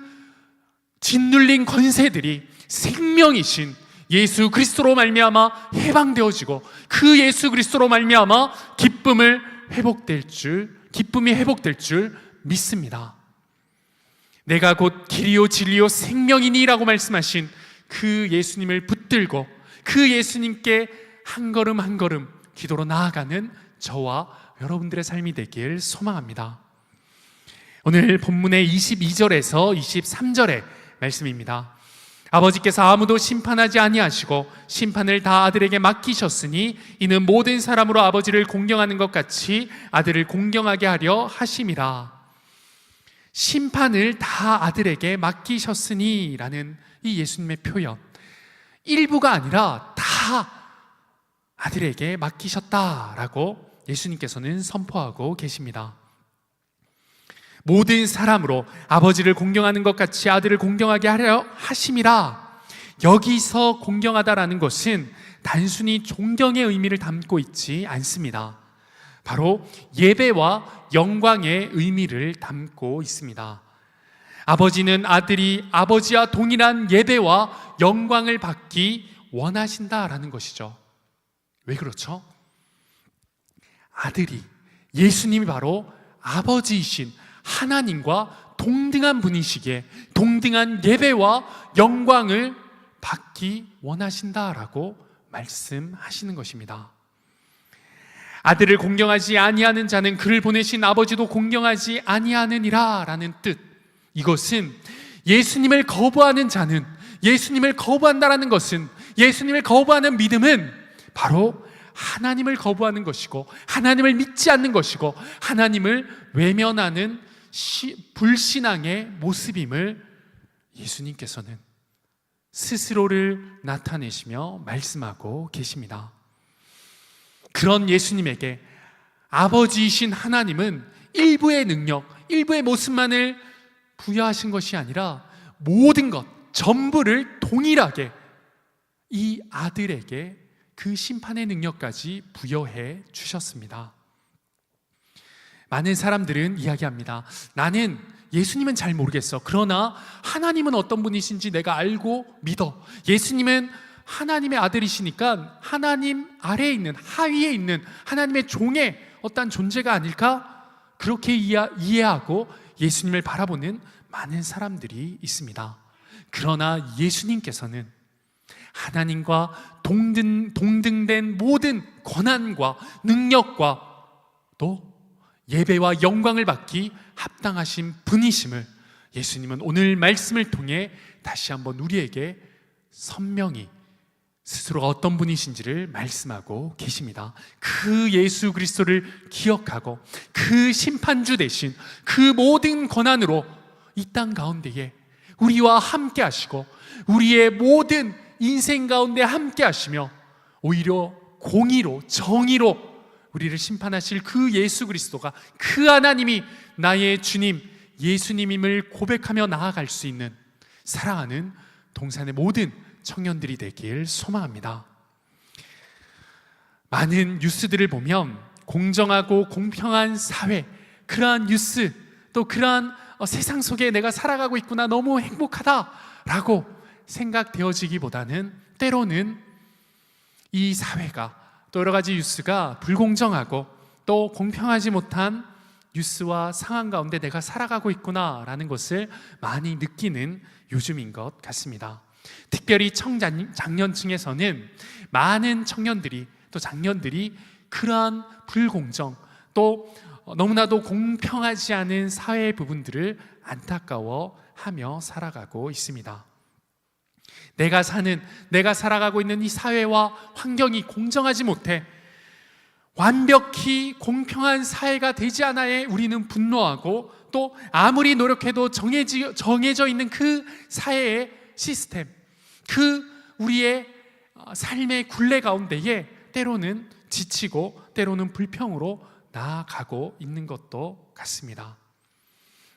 짓눌린 권세들이 생명이신 예수 그리스도로 말미암아 해방되어지고, 그 예수 그리스도로 말미암아 기쁨이 회복될 줄 믿습니다. 내가 곧 길이요 진리요 생명이니라고 말씀하신 그 예수님을 붙들고 그 예수님께 한 걸음 한 걸음 기도로 나아가는 저와 여러분들의 삶이 되길 소망합니다. 오늘 본문의 22절에서 23절의 말씀입니다. 아버지께서 아무도 심판하지 아니하시고 심판을 다 아들에게 맡기셨으니 이는 모든 사람으로 아버지를 공경하는 것 같이 아들을 공경하게 하려 하심이라. 심판을 다 아들에게 맡기셨으니 라는 이 예수님의 표현, 일부가 아니라 다 아들에게 맡기셨다라고 예수님께서는 선포하고 계십니다. 모든 사람으로 아버지를 공경하는 것 같이 아들을 공경하게 하려 하심이라. 여기서 공경하다라는 것은 단순히 존경의 의미를 담고 있지 않습니다. 바로 예배와 영광의 의미를 담고 있습니다. 아버지는 아들이 아버지와 동일한 예배와 영광을 받기 원하신다라는 것이죠. 왜 그렇죠? 아들이, 예수님이 바로 아버지이신 하나님과 동등한 분이시기에 동등한 예배와 영광을 받기 원하신다라고 말씀하시는 것입니다. 아들을 공경하지 아니하는 자는 그를 보내신 아버지도 공경하지 아니하느니라 라는 뜻. 이것은 예수님을 거부하는 자는, 예수님을 거부한다라는 것은, 예수님을 거부하는 믿음은 바로 하나님을 거부하는 것이고 하나님을 믿지 않는 것이고 하나님을 외면하는 불신앙의 모습임을 예수님께서는 스스로를 나타내시며 말씀하고 계십니다. 그런 예수님에게 아버지이신 하나님은 일부의 능력, 일부의 모습만을 부여하신 것이 아니라 모든 것, 전부를 동일하게 이 아들에게 그 심판의 능력까지 부여해 주셨습니다. 많은 사람들은 이야기합니다. 나는 예수님은 잘 모르겠어. 그러나 하나님은 어떤 분이신지 내가 알고 믿어. 예수님은 하나님의 아들이시니까 하나님 아래에 있는, 하위에 있는 하나님의 종의 어떤 존재가 아닐까? 그렇게 이해하고 예수님을 바라보는 많은 사람들이 있습니다. 그러나 예수님께서는 하나님과 동등된 모든 권한과 능력과 또 예배와 영광을 받기 합당하신 분이심을 예수님은 오늘 말씀을 통해 다시 한번 우리에게 선명히 스스로가 어떤 분이신지를 말씀하고 계십니다. 그 예수 그리스도를 기억하고 그 심판주 대신 그 모든 권한으로 이 땅 가운데에 우리와 함께 하시고 우리의 모든 인생 가운데 함께 하시며 오히려 공의로 정의로 우리를 심판하실 그 예수 그리스도가, 그 하나님이 나의 주님 예수님임을 고백하며 나아갈 수 있는 사랑하는 동산의 모든 청년들이 되길 소망합니다. 많은 뉴스들을 보면 공정하고 공평한 사회, 그러한 뉴스, 또 그러한 세상 속에 내가 살아가고 있구나, 너무 행복하다라고 생각되어지기보다는 때로는 이 사회가 또 여러 가지 뉴스가 불공정하고 또 공평하지 못한 뉴스와 상황 가운데 내가 살아가고 있구나라는 것을 많이 느끼는 요즘인 것 같습니다. 특별히 청장년층에서는 많은 청년들이 또 장년들이 그러한 불공정 또 너무나도 공평하지 않은 사회의 부분들을 안타까워하며 살아가고 있습니다. 내가 살아가고 있는 이 사회와 환경이 공정하지 못해 완벽히 공평한 사회가 되지 않아에 우리는 분노하고 또 아무리 노력해도 정해져 있는 그 사회의 시스템, 그 우리의 삶의 굴레 가운데에 때로는 지치고 때로는 불평으로 나아가고 있는 것도 같습니다.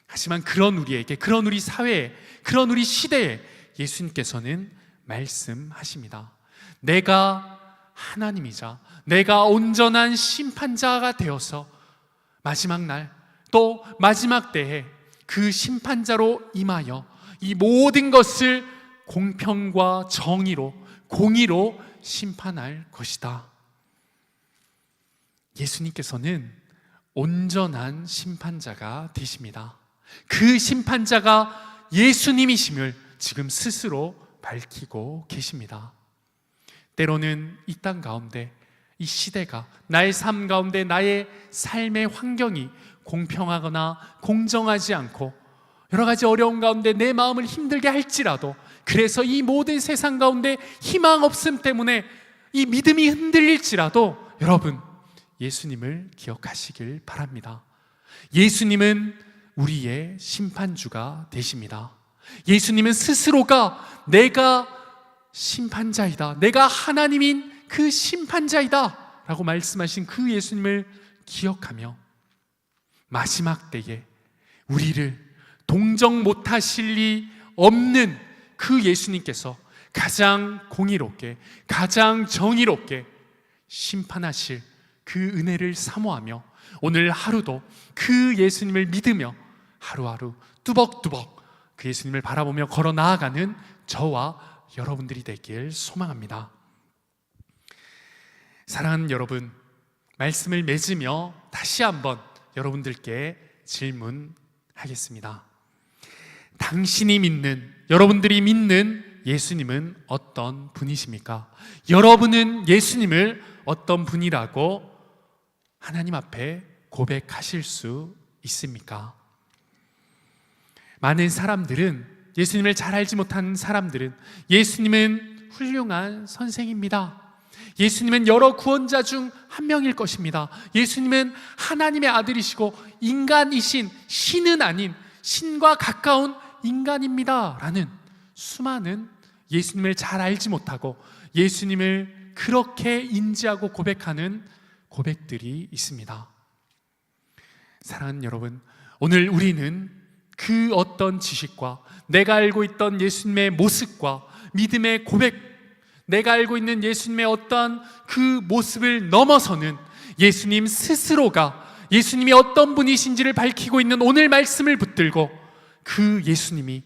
하지만 그런 우리에게, 그런 우리 사회에, 그런 우리 시대에 예수님께서는 말씀하십니다. 내가 하나님이자 내가 온전한 심판자가 되어서 마지막 날 또 마지막 때에 그 심판자로 임하여 이 모든 것을 공평과 정의로 공의로 심판할 것이다. 예수님께서는 온전한 심판자가 되십니다. 그 심판자가 예수님이심을 지금 스스로 밝히고 계십니다. 때로는 이 땅 가운데 이 시대가, 나의 삶 가운데 나의 삶의 환경이 공평하거나 공정하지 않고 여러 가지 어려운 가운데 내 마음을 힘들게 할지라도, 그래서 이 모든 세상 가운데 희망 없음 때문에 이 믿음이 흔들릴지라도 여러분, 예수님을 기억하시길 바랍니다. 예수님은 우리의 심판주가 되십니다. 예수님은 스스로가 내가 심판자이다, 내가 하나님인 그 심판자이다 라고 말씀하신 그 예수님을 기억하며 마지막 때에 우리를 동정 못하실 리 없는 그 예수님께서 가장 공의롭게, 가장 정의롭게 심판하실 그 은혜를 사모하며 오늘 하루도 그 예수님을 믿으며 하루하루 뚜벅뚜벅 그 예수님을 바라보며 걸어 나아가는 저와 여러분들이 되길 소망합니다. 사랑하는 여러분, 말씀을 맺으며 다시 한번 여러분들께 질문하겠습니다. 당신이 믿는, 여러분들이 믿는 예수님은 어떤 분이십니까? 여러분은 예수님을 어떤 분이라고 하나님 앞에 고백하실 수 있습니까? 많은 사람들은, 예수님을 잘 알지 못하는 사람들은 예수님은 훌륭한 선생입니다, 예수님은 여러 구원자 중 한 명일 것입니다, 예수님은 하나님의 아들이시고 인간이신, 신은 아닌 신과 가까운 인간입니다 라는 수많은 예수님을 잘 알지 못하고 예수님을 그렇게 인지하고 고백하는 고백들이 있습니다. 사랑하는 여러분, 오늘 우리는 그 어떤 지식과 내가 알고 있던 예수님의 모습과 믿음의 고백, 내가 알고 있는 예수님의 어떤 그 모습을 넘어서는 예수님 스스로가 예수님이 어떤 분이신지를 밝히고 있는 오늘 말씀을 붙들고 그 예수님이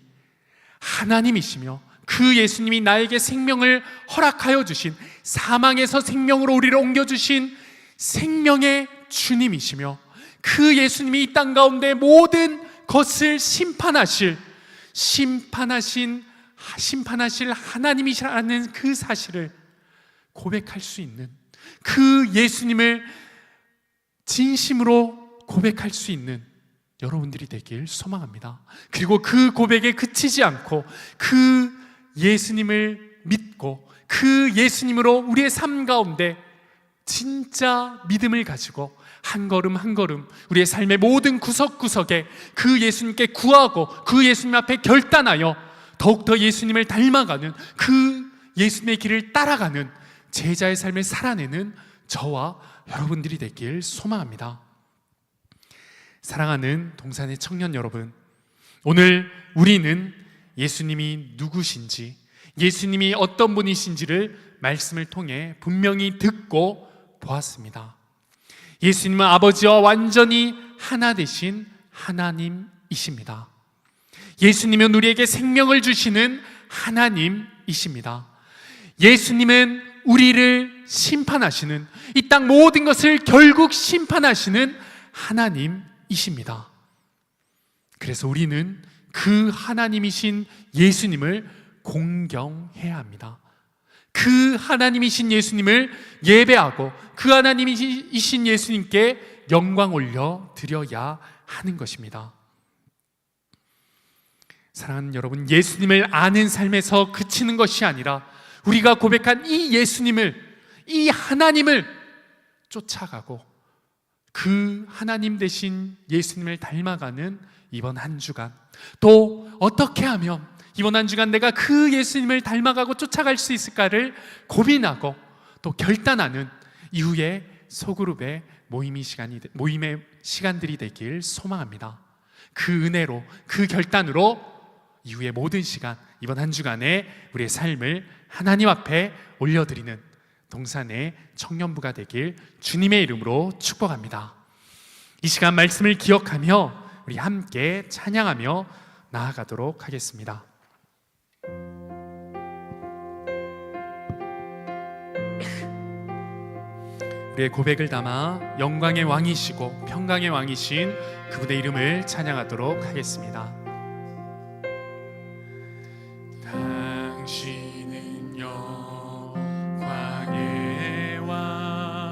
하나님이시며 그 예수님이 나에게 생명을 허락하여 주신, 사망에서 생명으로 우리를 옮겨주신 생명의 주님이시며 그 예수님이 이 땅 가운데 모든 것을 심판하실 하나님이시라는 그 사실을 고백할 수 있는, 그 예수님을 진심으로 고백할 수 있는 여러분들이 되길 소망합니다. 그리고 그 고백에 그치지 않고 그 예수님을 믿고 그 예수님으로 우리의 삶 가운데 진짜 믿음을 가지고 한 걸음 한 걸음 우리의 삶의 모든 구석구석에 그 예수님께 구하고 그 예수님 앞에 결단하여 더욱더 예수님을 닮아가는, 그 예수님의 길을 따라가는 제자의 삶을 살아내는 저와 여러분들이 되길 소망합니다. 사랑하는 동산의 청년 여러분, 오늘 우리는 예수님이 누구신지, 예수님이 어떤 분이신지를 말씀을 통해 분명히 듣고 보았습니다. 예수님은 아버지와 완전히 하나 되신 하나님이십니다. 예수님은 우리에게 생명을 주시는 하나님이십니다. 예수님은 우리를 심판하시는, 이 땅 모든 것을 결국 심판하시는 하나님이십니다. 그래서 우리는 그 하나님이신 예수님을 공경해야 합니다. 그 하나님이신 예수님을 예배하고 그 하나님이신 예수님께 영광 올려 드려야 하는 것입니다. 사랑하는 여러분, 예수님을 아는 삶에서 그치는 것이 아니라 우리가 고백한 이 예수님을, 이 하나님을 쫓아가고 그 하나님 되신 예수님을 닮아가는 이번 한 주간, 또 어떻게 하면 이번 한 주간 내가 그 예수님을 닮아가고 쫓아갈 수 있을까를 고민하고 또 결단하는 이후에 소그룹의 모임의 시간들이 되길 소망합니다. 그 은혜로, 그 결단으로 이후의 모든 시간, 이번 한 주간의 우리의 삶을 하나님 앞에 올려드리는 동산의 청년부가 되길 주님의 이름으로 축복합니다. 이 시간 말씀을 기억하며 우리 함께 찬양하며 나아가도록 하겠습니다. 우리의 고백을 담아 영광의 왕이시고 평강의 왕이신 그분의 이름을 찬양하도록 하겠습니다. 당신은 영광의 왕,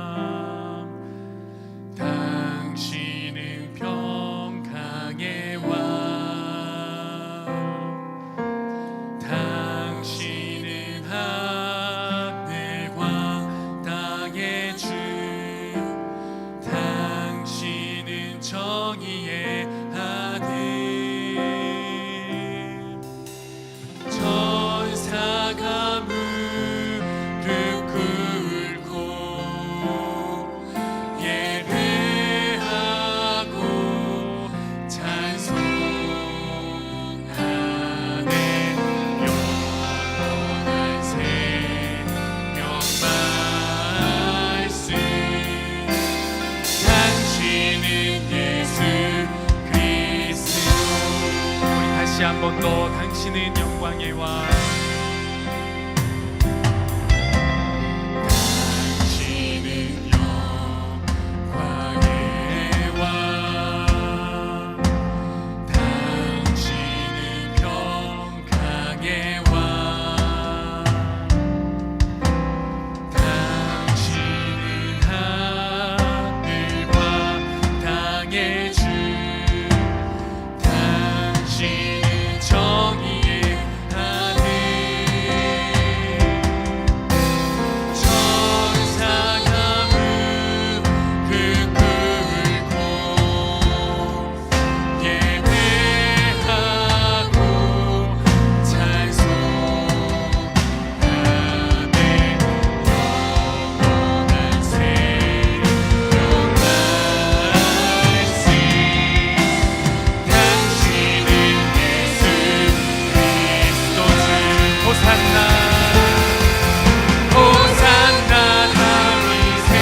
한 번 더 당신은 영광의 왕 당신은 영광의 왕 당신은 평강의 왕 당신은 하늘과 땅의 주 당신은 정의의 하늘 천사가 무릎 꿇고 예배하고 찬송하네 영원한 새로운 말씀 당신은 예수 그리스도 주 호산나 호산나 다윗의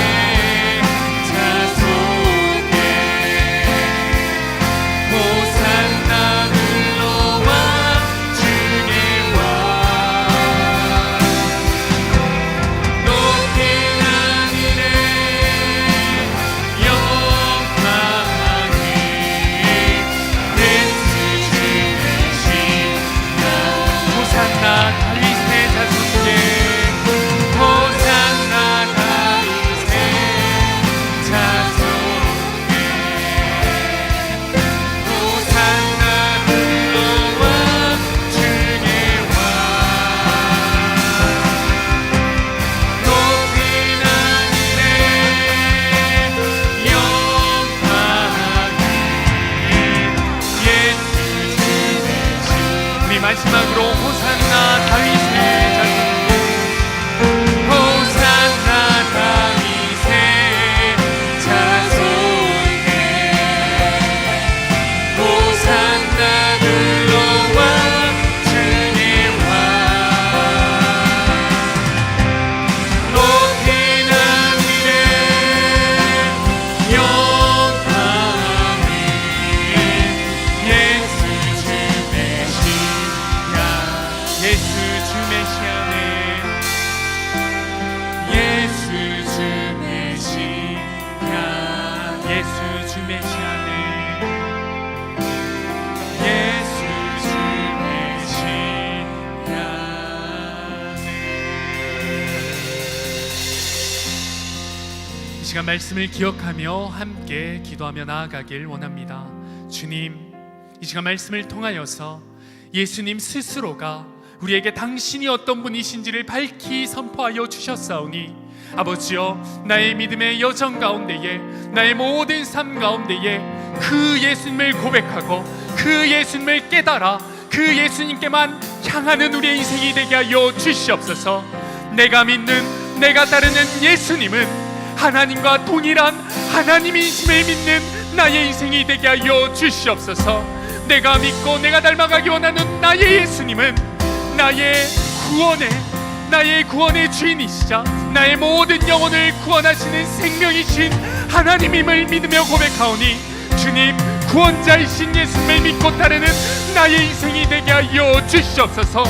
자손에 호산나 흘러와 주의 왕 높은 하늘에 영광이 예수 주의 신나 호산나 다윗의 자손께 호산나 다윗의 자손께 호산나 흘러와 주의 왕 높은 하늘에 영광이 예수 주의 신 우리 마지막으로 호산나 다윗의 자손께 호산나 다윗의 자손에 호산나 흘러와 주의 왕 높은 하늘에 영광이 예수 주 메시아 예수 주 메시아네 예수 주 메시아 예수 주 메시아네 예수 주 메시아네 이 시간 말씀을 기억하며 함께 기도하며 나아가길 원합니다. 주님, 이 시간 말씀을 통하여서 예수님 스스로가 우리에게 당신이 어떤 분이신지를 밝히 선포하여 주셨사오니 아버지여 나의 믿음의 여정 가운데에 나의 모든 삶 가운데에 그 예수님을 고백하고 그 예수님을 깨달아 그 예수님께만 향하는 우리의 인생이 되게 하여 주시옵소서. 내가 믿는 내가 따르는 예수님은 하나님과 동일한 하나님이심을 믿는 나의 인생이 되게 하여 주시옵소서. 내가 믿고 내가 닮아가기 원하는 나의 예수님은 나의 구원의 주인이시자 나의 모든 영혼을 구원하시는 생명이신 하나님임을 믿으며 고백하오니 주님, 구원자이신 예수님을 믿고 따르는 나의 인생이 되게 하여 주시옵소서.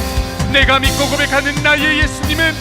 내가 믿고 고백하는 나의 예수님은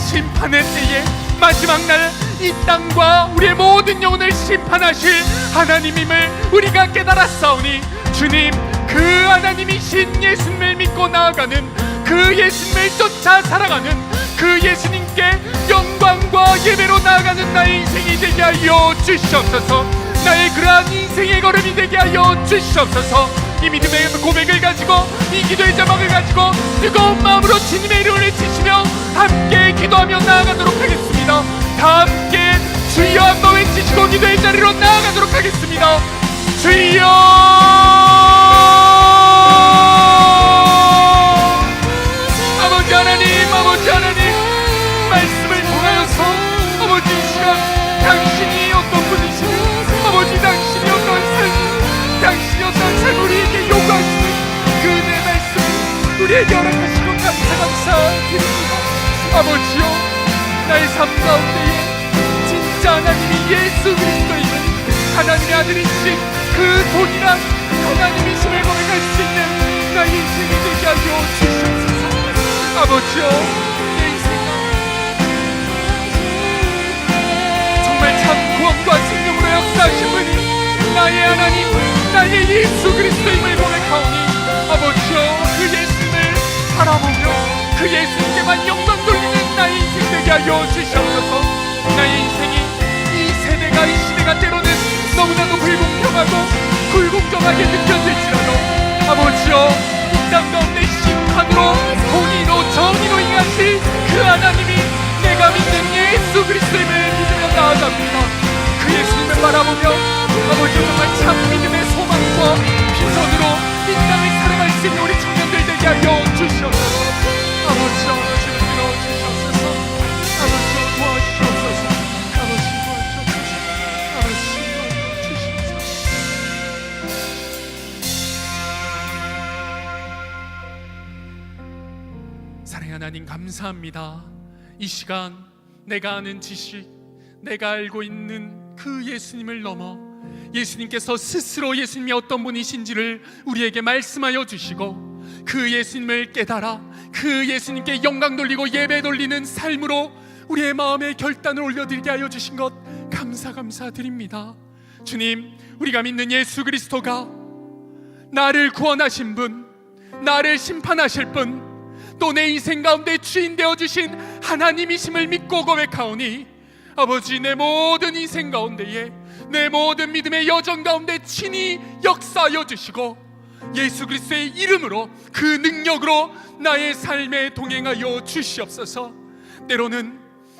심판의 때에 마지막 날 이 땅과 우리의 모든 영혼을 심판하실 하나님임을 우리가 깨달았사오니 주님, 그 하나님이신 예수님을 믿고 나아가는 그 예수님을 쫓아 살아가는 그 예수님께 영광과 예배로 나아가는 나의 인생이 되게 하여 주시옵소서. 나의 그러한 인생의 걸음이 되게 하여 주시옵소서. 이 믿음의 고백을 가지고 이 기도의 자막을 가지고 뜨거운 마음으로 주님의 이름을 외치시며 함께 기도하며 나아가도록 하겠습니다. 다 함께 주여 한번 외치시고 기도의 자리로 나아가도록 하겠습니다. 주여, 아버지 하나님 말씀을 통하여서 아버지 이 시간 당신이 어떤 분이시고 아버지 당신이 어떤 삶, 당신이 어떤 삶 우리에게 요구하시는 그 은혜 말씀 우리에게 허락하시고 감사드립니다. 아버지요, 나의 삶 가운데에 진짜 하나님이 예수 그리스도이신 하나님의 아들이신 그 동일한 하나님이심을 고백할 수 있는 나의 나의 인생이 되게 하여 주시옵소서. 아버지여, 내 인생아 정말 참 구원과 생명으로 역사하신 분이 나의 하나님, 나의 예수 그리스도임을 고백하오니 아버지여, 그 예수님을 바라보며 그 예수님께만 영광 돌리는 나의 인생 되게 하여 주시옵소서. 나의 인생이 이 세대가, 이 시대가 때로는 너무나도 불공평하고 불공정하게 느껴질지라도 아버지여, 이 땅 가운데 심판으로 공의로 정의로 행하실 그 하나님이 내가 믿는 예수 그리스도임을 믿으며 나아갑니다. 그 예수님을 바라보며 아버지 정말 참 믿음의 소망과 비전으로 이 땅을 살아갈 수 있는 우리 청년들 되게 하여 주시옵소서. 아버지, 아버지를 밀어주시옵소서. 아버지 도와주시옵소서. 아버지 도와주시옵소서. 아버지 도와주시옵소서. 사랑의 하나님, 감사합니다. 이 시간 내가 아는 지식, 내가 알고 있는 그 예수님을 넘어 예수님께서 스스로 예수님이 어떤 분이신지를 우리에게 말씀하여 주시고 그 예수님을 깨달아 그 예수님께 영광 돌리고 예배 돌리는 삶으로 우리의 마음에 결단을 올려드리게 하여 주신 것 감사드립니다. 주님, 우리가 믿는 예수 그리스도가 나를 구원하신 분, 나를 심판하실 분, 또 내 인생 가운데 주인 되어주신 하나님이심을 믿고 고백하오니 아버지, 내 모든 인생 가운데에, 내 모든 믿음의 여정 가운데 친히 역사하여 주시고 예수 그리스도의 이름으로 그 능력으로 나의 삶에 동행하여 주시옵소서. 때로는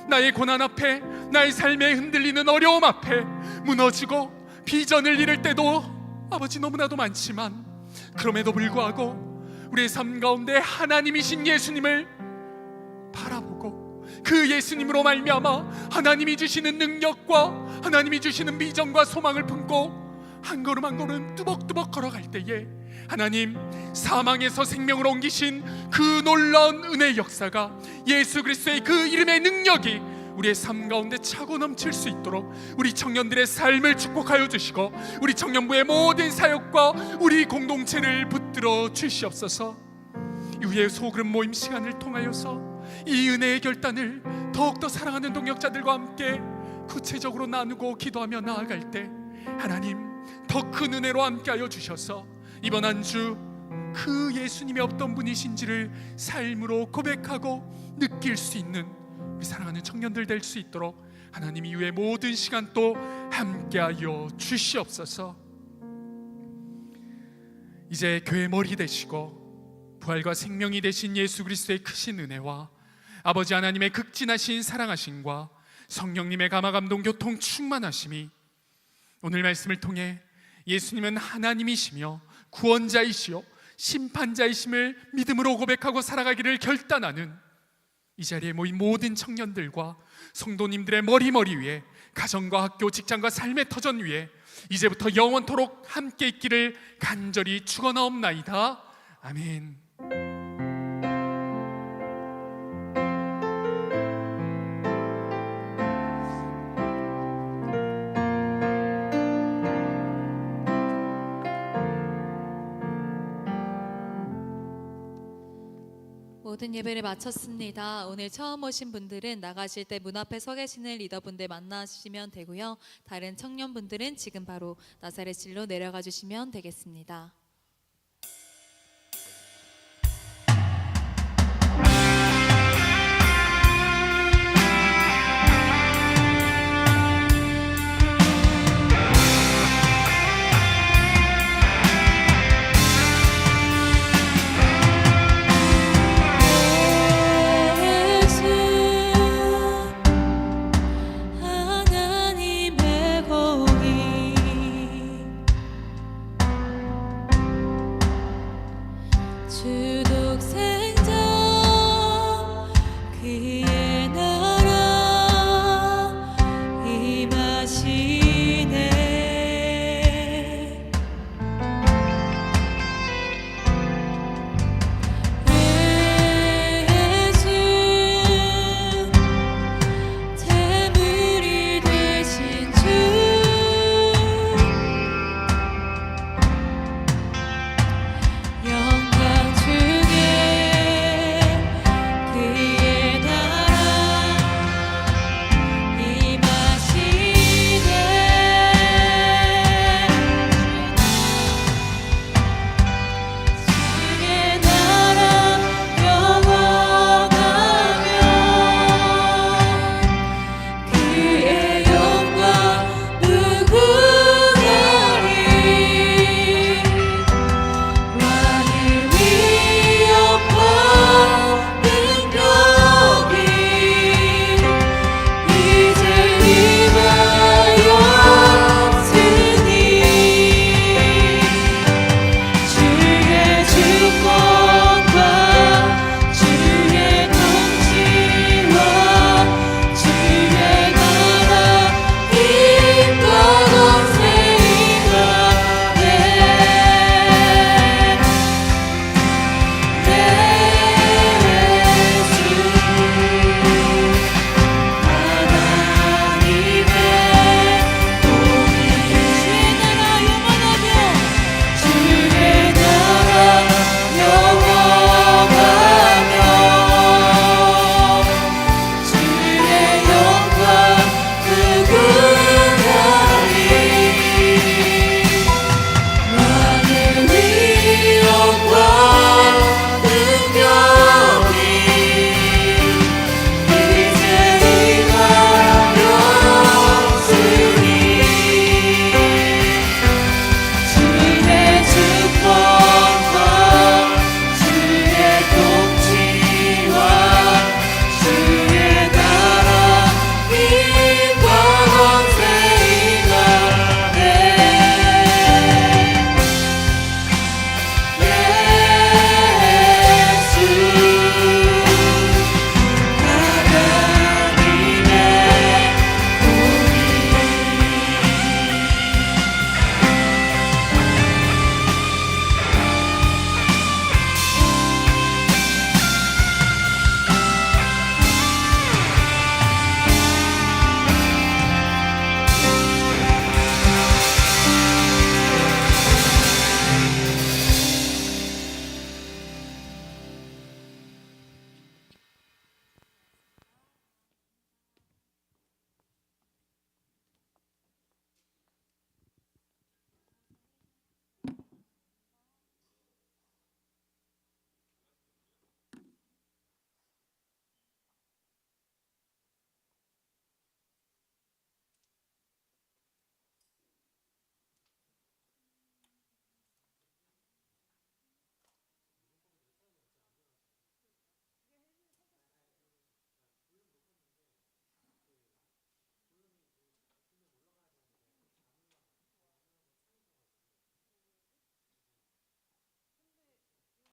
나의 고난 앞에, 나의 삶에 흔들리는 어려움 앞에 무너지고 비전을 잃을 때도 아버지 너무나도 많지만 그럼에도 불구하고 우리의 삶 가운데 하나님이신 예수님을 바라보고 그 예수님으로 말미암아 하나님이 주시는 능력과 하나님이 주시는 비전과 소망을 품고 한 걸음 한 걸음 뚜벅뚜벅 걸어갈 때에 하나님, 사망에서 생명으로 옮기신 그 놀라운 은혜의 역사가 예수 그리스도의 그 이름의 능력이 우리의 삶 가운데 차고 넘칠 수 있도록 우리 청년들의 삶을 축복하여 주시고 우리 청년부의 모든 사역과 우리 공동체를 붙들어 주시옵소서. 이후에 소그룹 모임 시간을 통하여서 이 은혜의 결단을 더욱더 사랑하는 동역자들과 함께 구체적으로 나누고 기도하며 나아갈 때 하나님, 더 큰 은혜로 함께하여 주셔서 이번 한 주 그 예수님이 어떤 분이신지를 삶으로 고백하고 느낄 수 있는 우리 사랑하는 청년들 될 수 있도록 하나님 이후의 모든 시간 또 함께하여 주시옵소서. 이제 교회 머리 되시고 부활과 생명이 되신 예수 그리스도의 크신 은혜와 아버지 하나님의 극진하신 사랑하심과 성령님의 감화감동 교통 충만하심이 오늘 말씀을 통해 예수님은 하나님이시며 구원자이시요 심판자이심을 믿음으로 고백하고 살아가기를 결단하는 이 자리에 모인 모든 청년들과 성도님들의 머리 위에 가정과 학교, 직장과 삶의 터전 위에 이제부터 영원토록 함께 있기를 간절히 축원하옵나이다. 아멘. 모든 예배를 마쳤습니다. 오늘 처음 오신 분들은 나가실 때 문 앞에 서 계시는 리더분들 만나시면 되고요. 다른 청년분들은 지금 바로 나사렛실로 내려가 주시면 되겠습니다.